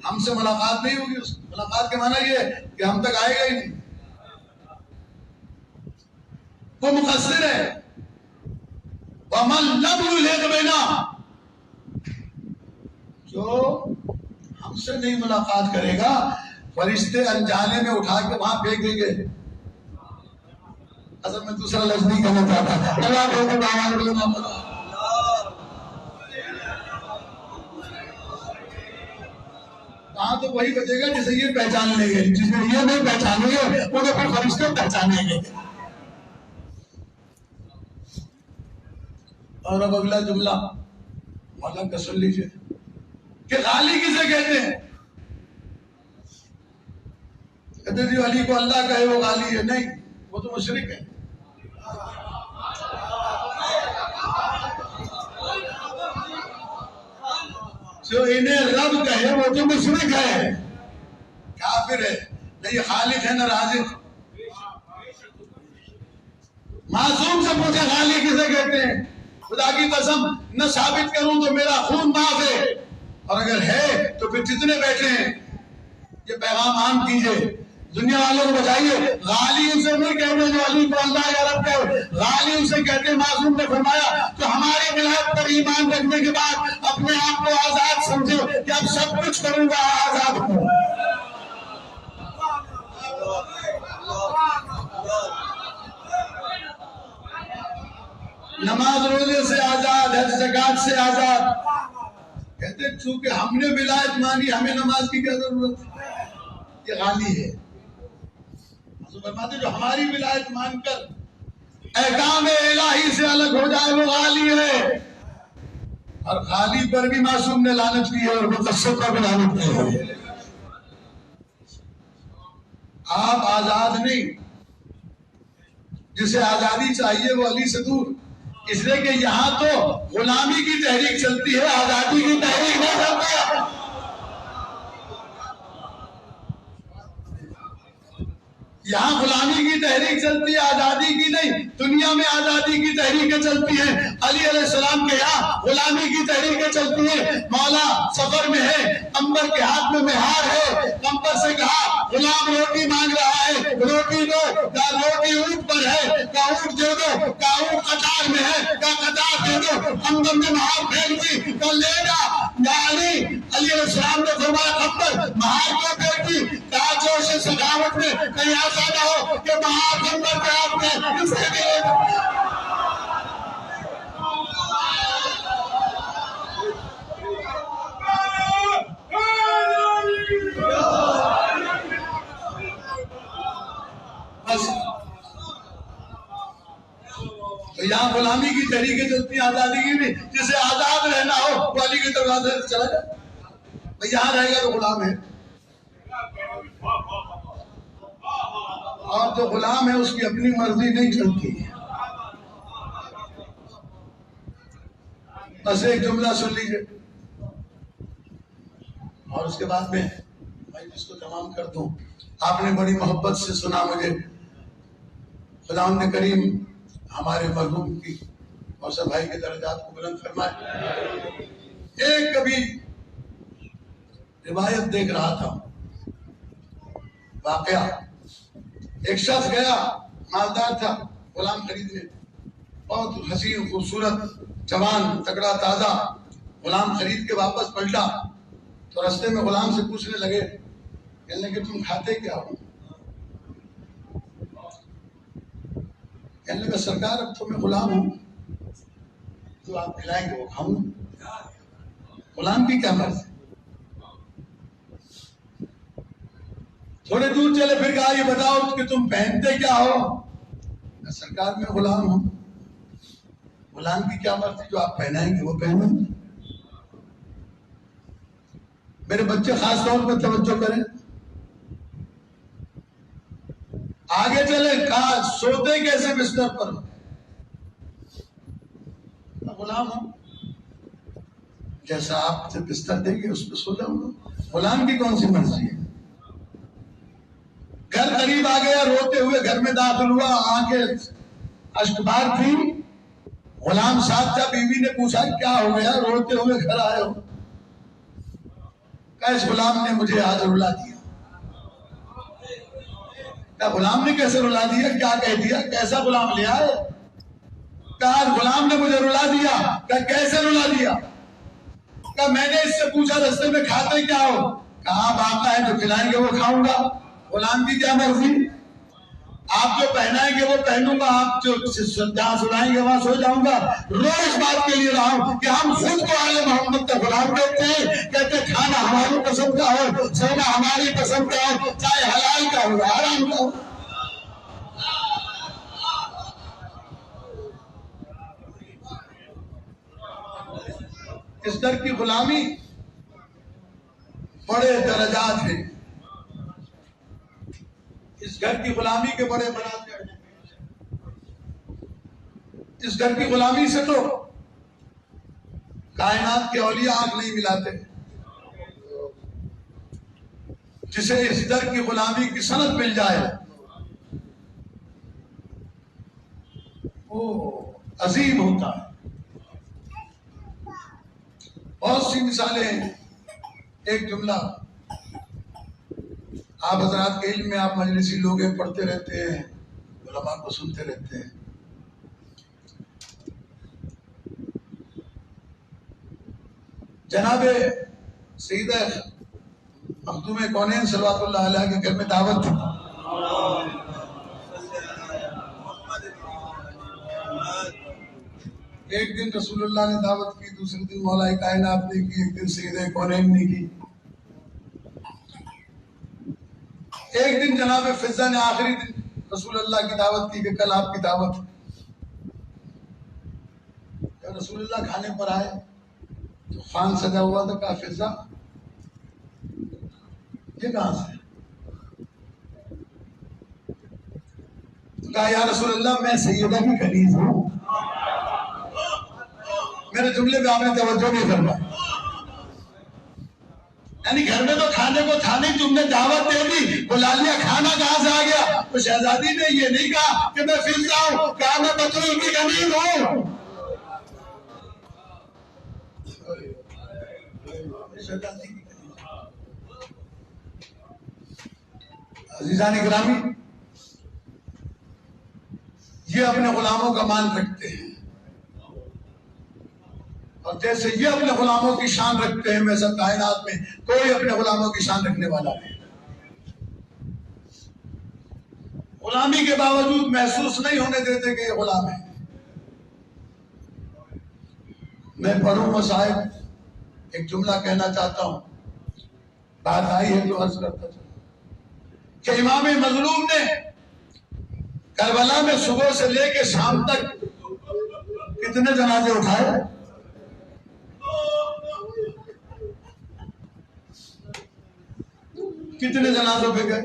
ہم سے ملاقات نہیں ہوگی. اس ملاقات کے معنی یہ ہے کہ ہم تک آئے گا ہی نہیں، وہ مقصر ہے. ومن لم یلحق بنا، جو ہم سے نہیں ملاقات کرے گا فرشتے انجانے میں اٹھا کے وہاں پھینک دیں گے. اصل میں دوسرا لفظ نہیں کہنا چاہتا. کہاں تو وہی بچے گا جسے یہ پہچان لیں گے، جسے یہ نہیں پہچانیں گے انہیں پھر فرشتے پہچانیں گے. اور اب اگلا جملہ مولا کا سن لیجیے کہ غالی کسے کہتے ہیں. کہتے جو علی کو اللہ کہے وہ غالی ہے. نہیں، وہ تو مشرک ہے. جو انہیں رب کہے وہ تو مشرک ہے، کافر ہے. نہ یہ خالق ہے نہ رازق. معصوم سے پوچھے غالی کسے کہتے ہیں. خدا کی قسم نہ ثابت کروں تو میرا خون معاف ہے، اور اگر ہے تو پھر جتنے بیٹھے ہیں یہ پیغام عام کیجئے، دنیا والوں کو بتائیے. غالی اسے نہیں کہتے جو علی کو اللہ یا رب کہے، غالی اسے کہتے. معصوم نے فرمایا کہ ہماری ولایت پر ایمان رکھنے کے بعد اپنے آپ کو آزاد سمجھے کہ اب سب کچھ کروں گا، آزاد ہوں. نماز روزے سے آزاد، حج زکات سے آزاد. کہتے چونکہ ہم نے ولایت مانی ہمیں نماز کی کیا ضرورت ہے. یہ غالی ہے. فرماتے جو ہماری ولایت مان کر احکام الہی سے الگ ہو جائے وہ غالی ہے. اور غالی پر بھی معصوم نے لعنت کی ہے اور مقصر پر بھی لعنت کی ہے. آپ آزاد نہیں، جسے آزادی چاہیے وہ علی سے دور. اس لیے کہ یہاں تو غلامی کی تحریک چلتی ہے، آزادی کی تحریک نہیں چلتی ہے. یہاں غلامی کی تحریک چلتی ہے، آزادی کی نہیں. دنیا میں آزادی کی تحریکیں چلتی ہیں، علی علیہ السلام کے یہاں غلامی کی تحریکیں چلتی ہیں. مولا سفر میں ہے، امبر کے ہاتھ میں مہار ہے، امبر سے کہا غلام روٹی مانگ رہا ہے، روٹی دو. کہا روٹی اونٹ پر ہے، کہا اونٹ دے دو. کہا اونٹ قطار میں ہے، کہا قطار دے دو. امبر نے مہار پھینک دی، کہا لے جا. علی علیہ السلام نے فرمایا امبر مہار کیوں پھینکی؟ کہا جوش سخاوت میں کہیں ایسا نہ ہو کہ مہار امبر پہ آپ نے اسے بھی یہاں غلامی کی تحریکیں چلتی ہیں، آزادی کی بھی، جسے آزاد رہنا ہو وہ علی کے دروازے سے چلا جائے، بھئی یہاں رہے گا تو غلام ہے، اور جو غلام ہے اس کی اپنی مرضی نہیں چلتی ہے۔ بس ایک جملہ سن لیجئے اور اس کے بعد میں اس کو تمام کر دوں۔ آپ نے بڑی محبت سے سنا مجھے، خداوند کریم ہمارے مرحوم کی موسیٰ بھائی کے درجات کو بلند فرمائے۔ ایک کبھی روایت دیکھ رہا تھا، واقعہ، ایک شخص گیا، مالدار تھا، غلام خریدنے، بہت حسین خوبصورت جوان تگڑا تازہ غلام خرید کے واپس پلٹا تو رستے میں غلام سے پوچھنے لگے، کہنے لگے تم کھاتے کیا ہو؟ کہنے لگا سرکار اب تو میں غلام ہوں، تو آپ کھلائیں گے وہ کھاؤں گا۔ غلام کی کیا مرض ہے؟ تھوڑے دور چلے پھر کہا یہ بتاؤ کہ تم پہنتے کیا ہو؟ سرکار میں غلام ہوں۔ غلام کی کیا مرضی، جو آپ پہنائیں گے وہ پہنیں گے۔ میرے بچے خاص طور پر توجہ کریں، آگے چلے، کہا سوتے کیسے بستر پر؟ غلام ہوں، جیسا آپ سے بستر دیں گے اس پہ سو جاؤں گا۔ غلام کی کون سی مرضی ہے؟ گھر قریب آ گیا، روتے ہوئے گھر میں داخل ہوا، آنکھیں اشکبار تھی، غلام ساتھ تھا، بیوی نے پوچھا کیا ہو گیا روتے ہوئے گھر آئے ہو؟ کہا اس غلام نے مجھے آج رلا دیا۔ کہا غلام نے کیسے رلا دیا؟ کیا کہہ دیا؟ کیسا غلام لے آئے؟ کہا غلام نے مجھے رلا دیا۔ کہا کیسے رلا دیا؟ کہا میں نے اس سے پوچھا رستے میں کھاتے کیا ہو؟ کہا آپ آقا ہے جو کھلائیں گے وہ کھاؤں گا۔ غلام کی کیا مرضی؟ آپ جو پہنائیں گے وہ پہنوں گا، آپ جو جہاں سلائیں گے وہاں سو جاؤں گا۔ رو اس بات کے لیے رہا ہوں کہ ہم خود کو آل محمد کا غلام کہتے ہیں، کہتے ہیں کھانا ہماری پسند کا ہو، سونا ہماری پسند کا ہو، چاہے حلال کا ہو حرام کا ہو۔ اس در کی غلامی بڑے درجات ہیں، اس گھر کی غلامی کے بڑے مناظر ہیں۔ اس گھر کی غلامی سے تو کائنات کے اولیاء آنکھ نہیں ملاتے۔ جسے اس در کی غلامی کی سند مل جائے وہ عظیم ہوتا ہے۔ بہت سی مثالیں ہیں، ایک جملہ آپ حضرات کے علم میں، آپ مجلسی لوگ ہیں، پڑھتے رہتے ہیں، علماء کو سنتے رہتے ہیں۔ جناب سیدہ مخدوم کونین صلوات اللہ علیہ کے گھر میں دعوت تھی۔ ایک دن رسول اللہ نے دعوت کی، دوسرے دن مولا کائنات نے کی، ایک دن سیدہ کونین نے کی، ایک دن جناب فضہ نے آخری دن رسول اللہ کی دعوت کی کہ کل آپ کی دعوت ہے۔ جب رسول اللہ کھانے پر آئے تو خوان سجا ہوا تھا، کہا فضہ یہ کہاں سے؟ کہا یا رسول اللہ میں سیدہ کی کنیز ہوں۔ میرے جملے پہ آپ نے توجہ نہیں فرمائی، یعنی گھر میں تو کھانے کو تھا نہیں، تم نے دعوت دے دی، بلا لیا، کھانا کہاں سے آ گیا؟ تو شہزادی نے یہ نہیں کہا کہ میں فضہ ہوں، کہا میں بطول کی کنیز ہوں۔ عزیزان گرامی، یہ اپنے غلاموں کا مان رکھتے ہیں، اور جیسے یہ اپنے غلاموں کی شان رکھتے ہیں ویسا کائنات میں کوئی اپنے غلاموں کی شان رکھنے والا نہیں۔ غلامی کے باوجود محسوس نہیں ہونے دیتے کہ یہ غلام ہے۔ میں پڑھوں مصائب، ایک جملہ کہنا چاہتا ہوں، بات آئی ہے تو عرض کرتا چلوں کہ امام مظلوم نے کربلا میں صبح سے لے کے شام تک کتنے جنازے اٹھائے؟ کتنے جنازوں پہ گئے؟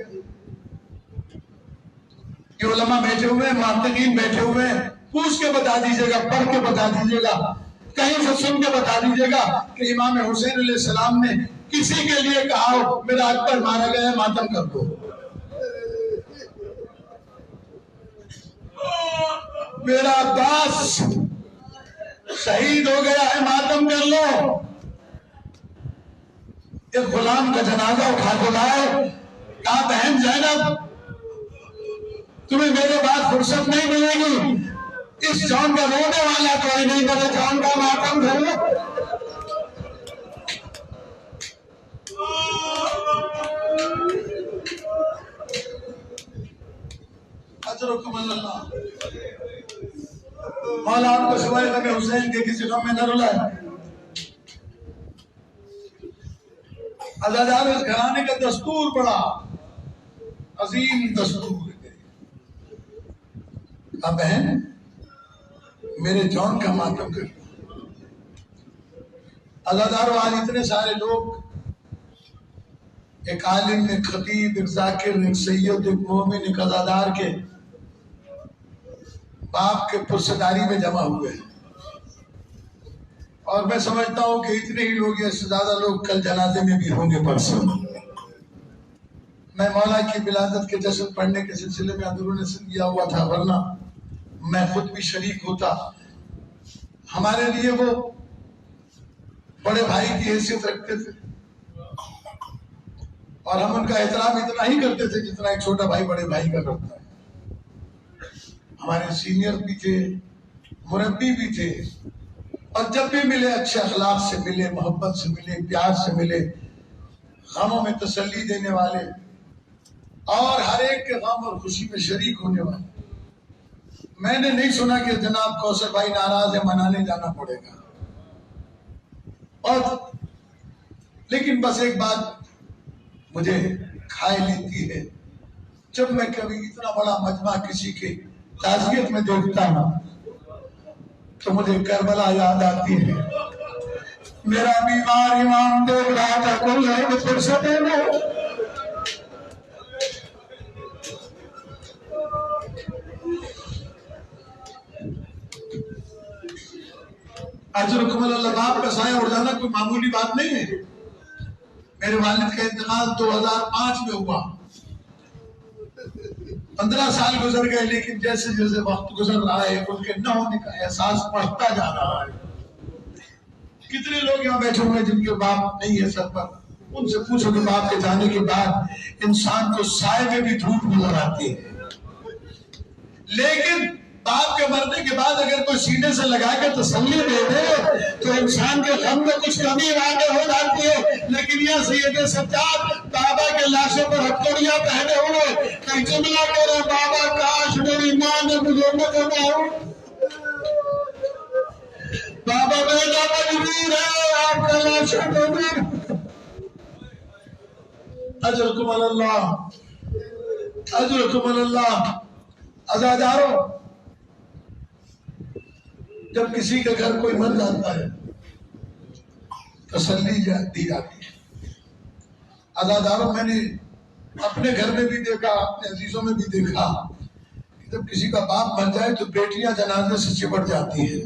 یہ علماء بیٹھے ہوئے ہیں، محققین بیٹھے ہوئے ہیں، پوچھ کے بتا دیجئے گا، پڑھ کے بتا دیجئے گا، کہیں سے سن کے بتا دیجئے گا کہ امام حسین علیہ السلام نے کسی کے لیے کہا ہو میرا اکبر مارا گیا ہے ماتم کر دو، میرا عباس شہید ہو گیا ہے ماتم کر لو۔ ایک غلام کا جنازہ اٹھا کے لائے، کہا بہن زینب تمہیں میرے بعد فرصت نہیں ملے گی، اس جان کا رونے والا کوئی نہیں، میرے جان کا ماتم کر لو۔ اجرکم اللہ۔ مولا آپ کو سوائے غم حسین کے کسی غم میں نہ رلائے۔ عزادار اس گھرانے کا دستور بڑا عظیم دستور ہے۔ اب بہن میرے جان کا ماتم کر لو۔ عزاداروں آج اتنے سارے لوگ، ایک عالم، ایک خطیب، ایک ذاکر، ایک سید، ایک مومن، ایک عزادار کے باپ کے پرسداری میں جمع ہوئے ہیں، اور میں سمجھتا ہوں کہ اتنے ہی لوگ یا اس سے زیادہ لوگ کل جنازے میں بھی ہوں گے پرسوں۔ میں مولا کی ولادت کے جشن پڑھنے کے سلسلے میں اندرون سندھ گیا ہوا تھا، ورنہ میں خود بھی شریک ہوتا۔ ہمارے لیے وہ بڑے بھائی کی حیثیت رکھتے تھے، اور ہم ان کا احترام اتنا ہی کرتے تھے جتنا ایک چھوٹا بھائی بڑے بھائی کا کرتا ہے۔ ہمارے سینئر بھی تھے، مربی بھی تھے، اور جب بھی ملے اچھے اخلاق سے ملے، محبت سے ملے، پیار سے ملے، غموں میں تسلی دینے والے، اور ہر ایک کے غم اور خوشی میں شریک ہونے والے۔ میں نے نہیں سنا کہ جناب کوثر بھائی ناراض ہے منانے جانا پڑے گا، اور لیکن بس ایک بات مجھے کھائے لیتی ہے، جب میں کبھی اتنا بڑا مجمع کسی کے تعزیت میں دیکھتا ہوں تو مجھے کربلا یاد آتی ہے۔ میرا بیمار امام دیکھ رہا تھا، کوئی ہے کہ فرصت ہے وہ؟ اجرکم اللہ۔ باپ کا سایہ اڑ جانا کوئی معمولی بات نہیں ہے۔ میرے والد کا انتقال 2005 میں ہوا، 15 سال گزر گئے، لیکن جیسے جیسے وقت گزر رہا ہے ان کے نہ ہونے کا احساس بڑھتا جا رہا ہے۔ کتنے لوگ یہاں بیٹھے ہوئے جن کے باپ نہیں ہے سر پر، ان سے پوچھو کہ باپ کے جانے کے بعد انسان کو سائے میں بھی دھوپ نظر آتی ہے، لیکن باپ کے مرنے کے بعد اگر کوئی سینے سے لگا کے تسلی دے دے تو انسان کے غم میں کچھ کمی واقع ہو جاتی ہے۔ لیکن یہ سید سجاد بابا کے لاشوں پر ہتھوڑیاں پہنے ہوئے کئی جملہ کہہ رہے، بابا کاش میری ماں نے مجھے نہ کہا، بابا بیٹا مجبور ہے آپ کا لاشوں پر۔ اجرکم اللہ، اجرکم اللہ۔ عزاداروں، جب کسی کے گھر کوئی مر جاتا ہے تسلی دی جاتی ہے۔ عزاداروں، میں نے اپنے گھر میں بھی دیکھا، اپنے عزیزوں میں بھی دیکھا کہ جب کسی کا باپ مر جائے تو بیٹیاں جنازے سے چپٹ جاتی ہیں۔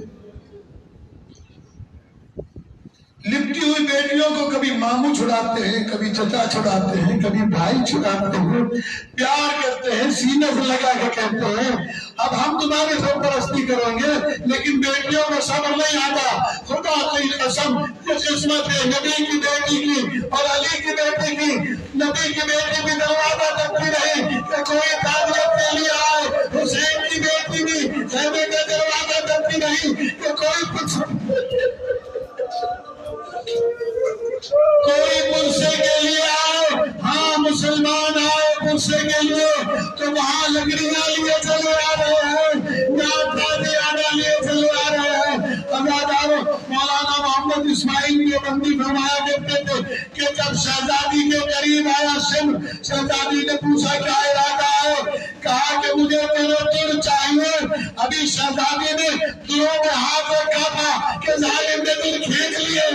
لپٹی ہوئی بیٹیوں کو کبھی ماموں چھڑاتے ہیں، کبھی چچا چھڑاتے ہیں، کبھی بھائی چھڑاتے ہیں، پیار کرتے ہیں، سینے سے لگا کے کہتے ہیں اب ہم تمہاری سرپرستی کریں گے، لیکن بیٹیوں میں صبر نہیں آتا۔ خدا کی قسم، یہ قسمت ہے نبی کی بیٹی کی اور علی کی بیٹی کی۔ نبی کی بیٹی بھی دروازہ دبتی رہی کہ کوئی تعزیت کے لیے آئے، حسین کی بیٹی بھی خیمے کا دروازہ دبتی رہی کہ کوئی پرسے کے لیے آئے۔ ہاں مسلمان آئے پرسے کے لیے تو وہاں لکڑیاں لیے چلے آ رہے ہیں، یہاں قادیانہ لیے چلے آ رہے ہیں۔ عزاداروں، مولانا محمد اسماعیل کے بندی فرمایا کرتے تھے کہ جب شہزادی کے قریب آیا سن، شہزادی نے پوچھا کیا ارادہ ہے؟ کہا کہ مجھے تیرے تر چاہیے، ابھی علی شہزادی نے دلوں میں ہاتھ رکھا تھا کہ ظالم نے دل کھینچ لیے.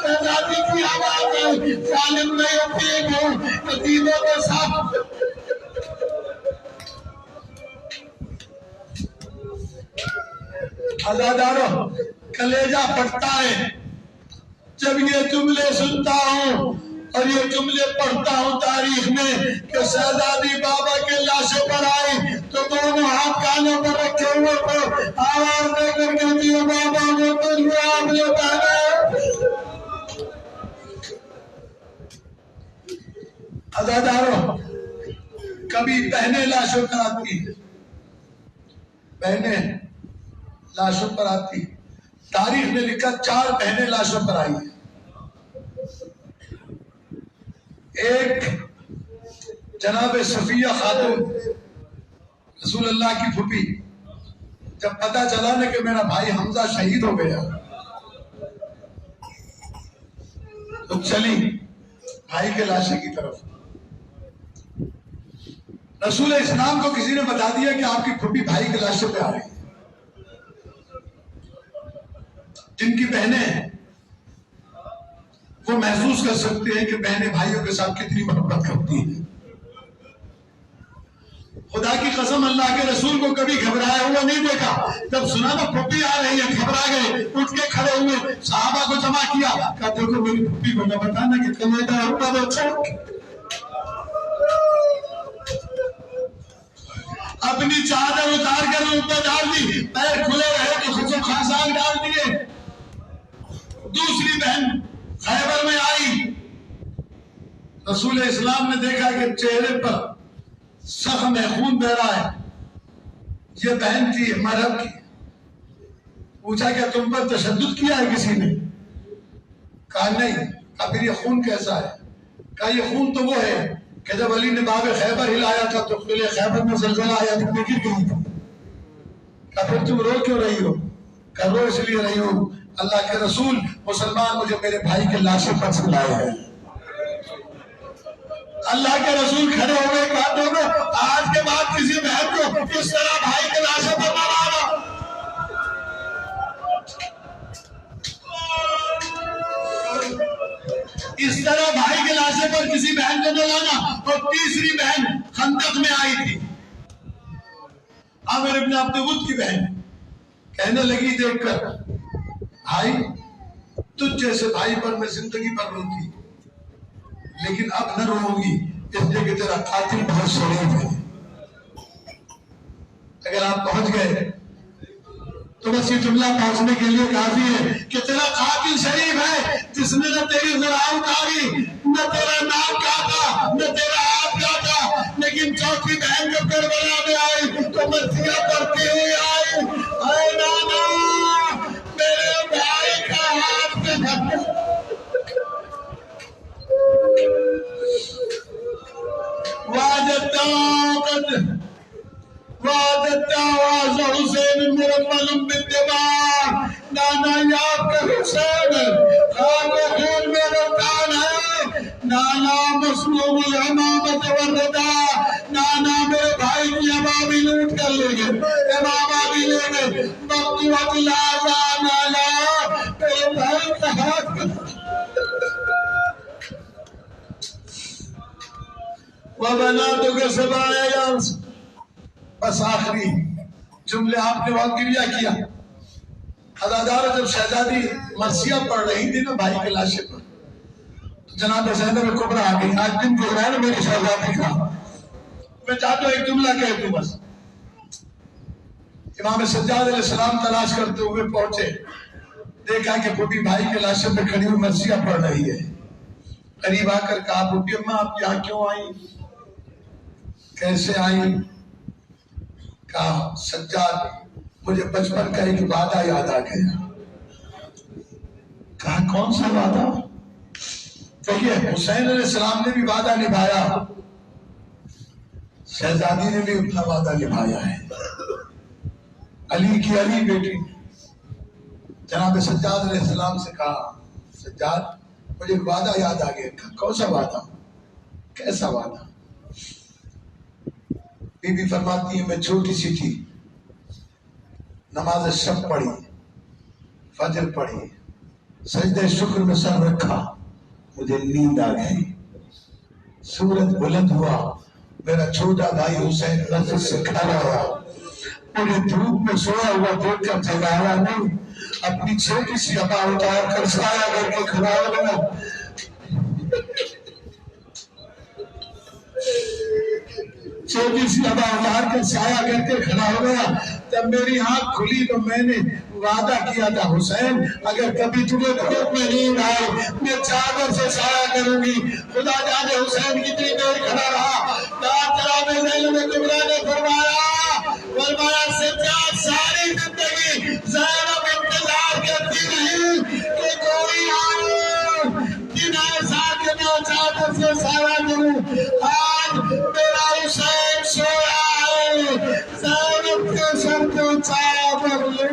شہزادی کی آواز آئی ظالم میں یتیم ہوں یتیموں کے ساتھ. عزادارو کلیجہ پھٹتا ہے جب یہ جملے سنتا ہوں اور یہ جملے پڑھتا ہوں تاریخ میں کہ شہزادی بابا کے لاشوں پر آئی تو دونوں ہاتھ کانوں پر رکھے ہوئے تھے, آواز دے کر کہتی ہے بابا وہ تجھے آپ نے پہنا. عزادارو کبھی بہنیں لاشوں پر آتی ہیں, بہنیں لاشوں پر آتی. تاریخ نے لکھا 4 بہنیں لاشوں پر آئی ہیں. ایک جناب صفیہ خاتون رسول اللہ کی پھوپھی, جب پتا چلا نا کہ میرا بھائی حمزہ شہید ہو گیا تو چلی بھائی کے لاشے کی طرف. رسول اسلام کو کسی نے بتا دیا کہ آپ کی پھوپھی بھائی کے لاشے پہ آ رہی ہے. جن کی بہنیں ہیں وہ محسوس کر سکتے ہیں کہ بہنیں بھائیوں کے ساتھ کتنی محبت کرتی ہیں. خدا کی قسم اللہ کے رسول کو کبھی گھبرایا ہوا نہیں دیکھا. جب سنا نا پھوپھی آ رہی ہے گھبرا گئے, اٹھ کے کھڑے ہوئے, صحابہ کو جمع کیا, کہا دیکھو میری پھوپھی کو نہ بتانا کہ کلیجہ ہوتا تو چھوڑ. اپنی چادر اتار کر اوپر ڈال دی, پیر کھلے رہے تو خچو خاصان ڈال دیے. دوسری بہن خیبر میں آئی, رسول اسلام نے دیکھا کہ چہرے پر زخم خون بہ رہا ہے. یہ بہن تھی مرہم کی. پوچھا کہ تم پر تشدد کیا ہے کسی نے؟ کہا نہیں. کہا پھر یہ خون کیسا ہے؟ کہا یہ خون تو وہ ہے کہ جب علی نے باب خیبر ہلایا تھا تو قلعہ خیبر میں زلزلہ آیا تو گر گئی تھی. کہا پھر تم رو کیوں رہی ہو؟ کہا رو اس لیے رہی ہوں اللہ کے رسول مسلمان مجھے میرے بھائی کے لاشیں پر سے لائے ہیں. اللہ کے رسول کھڑے ہو گئے, کہا دونوں آج کے بعد کسی بہن کو اس طرح بھائی کے لاشیں پر نہ لانا. اس طرح بھائی کے لاشے پر کسی بہن کو نہ لانا. اور تیسری بہن خندق میں آئی تھی, عامر ابن عبد ود کی بہن, کہنے لگی دیکھ کر بھائی تجھ جیسے بھائی پر میں زندگی پر روتی, لیکن اب نہ رو گی اس لیے کہ تیرا قاتل بہت شریف ہے. اگر آپ پہنچ گئے تو بس یہ جملہ پہنچنے کے لیے کافی ہے کہ تیرا قاتل شریف ہے جس نے نہ تیری ذرا اتاری, نہ تیرا نام کاٹا, نہ تیرا ہاتھ کاٹا, لیکن چوتھی بہن جو کربلا میں آئی تو مرثیہ پڑھتی ہوئی آئی, اے نانا میرے بھائی کا ہاتھ پہ وعدتا واز حسین مرمل بالدماء, نانا یاد کر حسین خاک و خون میں رفتان ہے, نانا مسلوب الامامت والردا, نانا میرے بھائی کی امام بھی لوٹ کر لے گئے, امامہ بھی لے گئے, مقتوعت لازا نانا میرے بھائی کا ہاتھ وَبَنَاتُكَ سَبْعَ عَيَالٍ. بس آخری جملے آپ نے وہاں گریہ کیا. عزادار جب شہزادی مرثیہ پڑھ رہی تھی نا بھائی کے لاشے پر, تو جناب زینب کبریٰ آ گئی. آج دن کو رہا میری شہزادی کا, میں چاہتا ہوں ایک جملہ کہہ دوں بس. امام سجاد علیہ السلام تلاش کرتے ہوئے پہنچے, دیکھا کہ پھوپھی بھائی کے لاشے پہ کھڑی ہوئی مرثیہ پڑھ رہی ہے. قریب آ کر کہا پھوپھی اماں آپ یہاں کیوں آئی, کیسے آئی؟ کہا سجاد مجھے بچپن کا ایک وعدہ یاد آ گیا. کہا کون سا وعدہ؟ دیکھیے حسین علیہ السلام نے بھی وعدہ نبھایا, شہزادی نے بھی اپنا وعدہ نبھایا ہے. علی کی علی بیٹی جناب سجاد علیہ السلام سے کہا سجاد مجھے ایک وعدہ یاد آ گیا. کہا کون سا وعدہ, کیسا وعدہ؟ بی بی فرماتی ہے میں چھوٹی سی تھی, نماز شب پڑھی، فجر پڑھی، سجدہ شکر میں سر رکھا، مجھے نیند آ گئی، سورج بلند ہوا، میرا چھوٹا بھائی حسین مسجد سے کھڑا ہوا، پورے دھوپ میں سویا ہوا دیکھ کر جگایا نہیں، اپنی چھوٹی سی عبا اتار کر سایہ کر کے کھڑا ہو گیا۔ چھوٹی سی عبا اتار کر سایہ کر کے کھڑا ہو گیا۔ جب میری آنکھ کھلی تو میں نے وعدہ کیا تھا، حسین اگر کبھی تمہیں دھوپ میں نیند آئے میں چادر سے سایہ کروں گی۔ خدا جانے حسین کتنی دیر کھڑا رہا۔ جناب زینب کبریٰ نے فرمایا سجاد ساری زندگی زینب انتظار کرتی رہی کہ کوئی آئے دن ایسا کہ میں چادر سے سایہ کروں۔ آج میرا حسین سویا ہے، زینب کے سر کو چادر لے۔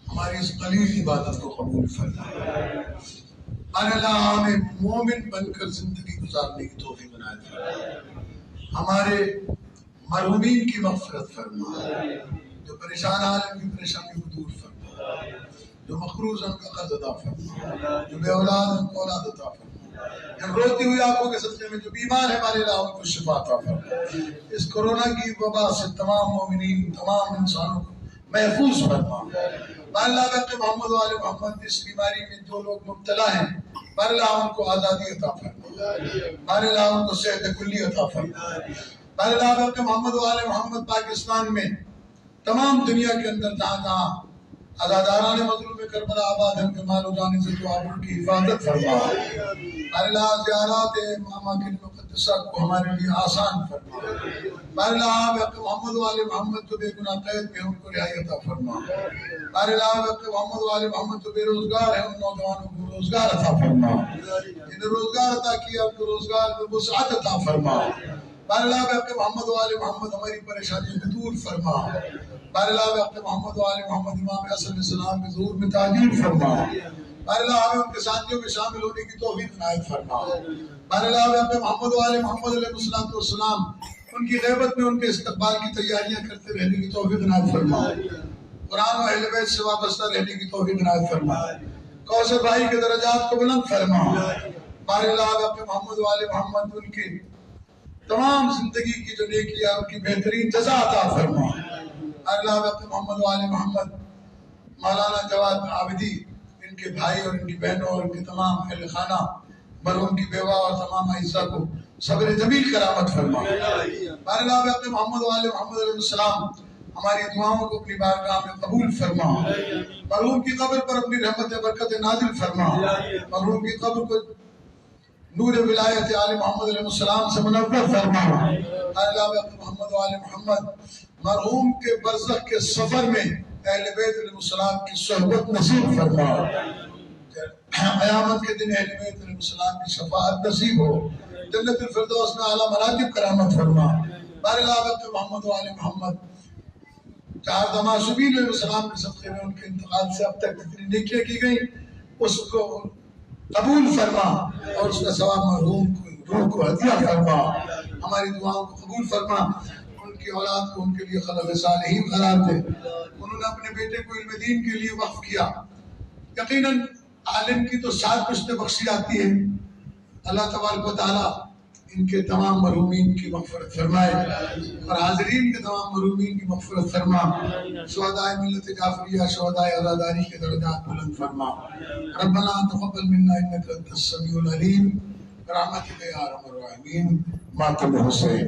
ہماری اس قلیل عبادت کو قبول فرمائے۔ اللہ ہمیں مومن بن کر زندگی گزارنے کی توفیق عنایت فرمائے۔ ہمارے مرحومین کی مغفرت فرمائے، جو پریشان حال ان کی پریشانی کو دور فرمائے، جو مقروض ان کا قرض ادا فرمائے، جو بے اولاد ان کو اولاد عطا فرمائے، ہم روتی ہوئی آنکھوں کے صدقے میں جو بیمار ہے ہمارے اللہ ان کو شفا عطا فرمائے۔ اس کورونا کی وبا سے تمام مومنین، تمام انسانوں کو محفوظ فرمائے۔ اللہ بحق محمد و آل محمد اس بیماری میں جو لوگ مبتلا ہیں اللہ ان کو آزادی عطا فرمائے، اللہ ان کو صحت کلی عطا فرمائے۔ اللہ بحق محمد و آل محمد پاکستان میں تمام دنیا کے اندر جہاں جہاں عزاداران مظلوم کربلا آباد ہیں، ان کے مال و جان سے تو آپ ان کی حفاظت فرمائے۔ اللہ زیارات اماکن مقدسہ کو ہمارے لیے آسان فرمائے۔ اللہ بحق محمد و آل محمد جو بے گناہ قید میں ان کو رہائی عطا فرمائے۔ اللہ بحق محمد و آل محمد جو بے روزگار ہیں ان نوجوانوں کو روزگار عطا فرمائے۔ انہیں روزگار عطا کیا ان کو روزگار میں وسعت عطا فرمائے۔ اللہ بحق محمد و آل محمد ہماری پریشانیوں کو دور فرمائے۔ اللہ بحق محمد و آل محمد امام حسن علیہ السلام کے ظہور میں تعجیل فرمائے۔ اللہ ہمیں ان کے ساتھیوں میں شامل ہونے کی توفیق عنایت فرمائے۔ اللہ بحق محمد و آل محمد علیہ السلام ان کی غیبت میں ان کے استقبال کی تیاریاں کرتے رہنے کی توفیق عنایت فرمائے۔ قرآن و اہل بیت سے وابستہ رہنے کی توفیق عنایت فرمائے۔ کوثر بھائی کے درجات کو بلند فرمائے۔ اللہ بحق محمد و آل محمد ان کی تمام زندگی کی جو نیکیاں ان کی بہترین جزا عطا فرمائے۔ اللہ بحق محمد و آل محمد مولانا جواد عابدی ان کے بھائی اور ان کی بہنوں اور ان کے تمام اہل خانہ مرحوم کی بیوہ اور تمام اعزاء کو صبر جمیل کرامت فرمائے۔ اللہ بحق محمد و آل محمد علیہ السلام ہماری دعاؤں کو اپنی بارگاہ میں قبول فرما۔ مرحوم کی قبر پر اپنی رحمت برکت نازل فرما۔ مرحوم کی قبر کو نور ولایت آل محمد علیہ السلام سے منور فرما۔ اللہ بحق محمد و آل محمد مرحوم کے برزخ کے سفر میں اہل بیت علیہ السلام کی صحبت نصیب فرما۔ قیامت کے دن اہل بیت علیہ السلام کی شفاعت نصیب ہو۔ جنت الفردوس میں اعلیٰ مراتب کرامت فرما۔ اللہ بحق محمد و آل محمد چار معصومین علیہ السلام کے صدقے میں ان کے انتقال سے اب تک جتنی نیکیاں کی گئی اس کو قبول فرما اور اس کا ثواب مرحوم روح کو عطیہ فرما۔ ہماری دعاؤں کو قبول فرما۔ ان کی اولاد کو ان کے لیے خلف صالحین قرار دے۔ انہوں نے اپنے بیٹے کو علم دین کے لیے وقف کیا۔ یقیناً عالم کی تو سات پشتیں بخشی جاتی ہیں۔ اللہ تبارک و تعالیٰ ان کے تمام مرحومین کی مغفرت فرمائے اور حاضرین کے تمام مرحومین کی مغفرت فرما۔ شہدائے ملت جعفریہ، شہدائے عزاداری کے درجات بلند فرما۔ ربنا تقبل منا انک انت السمیع العلیم برحمتک یا ارحم الراحمین۔ ماتم حسین۔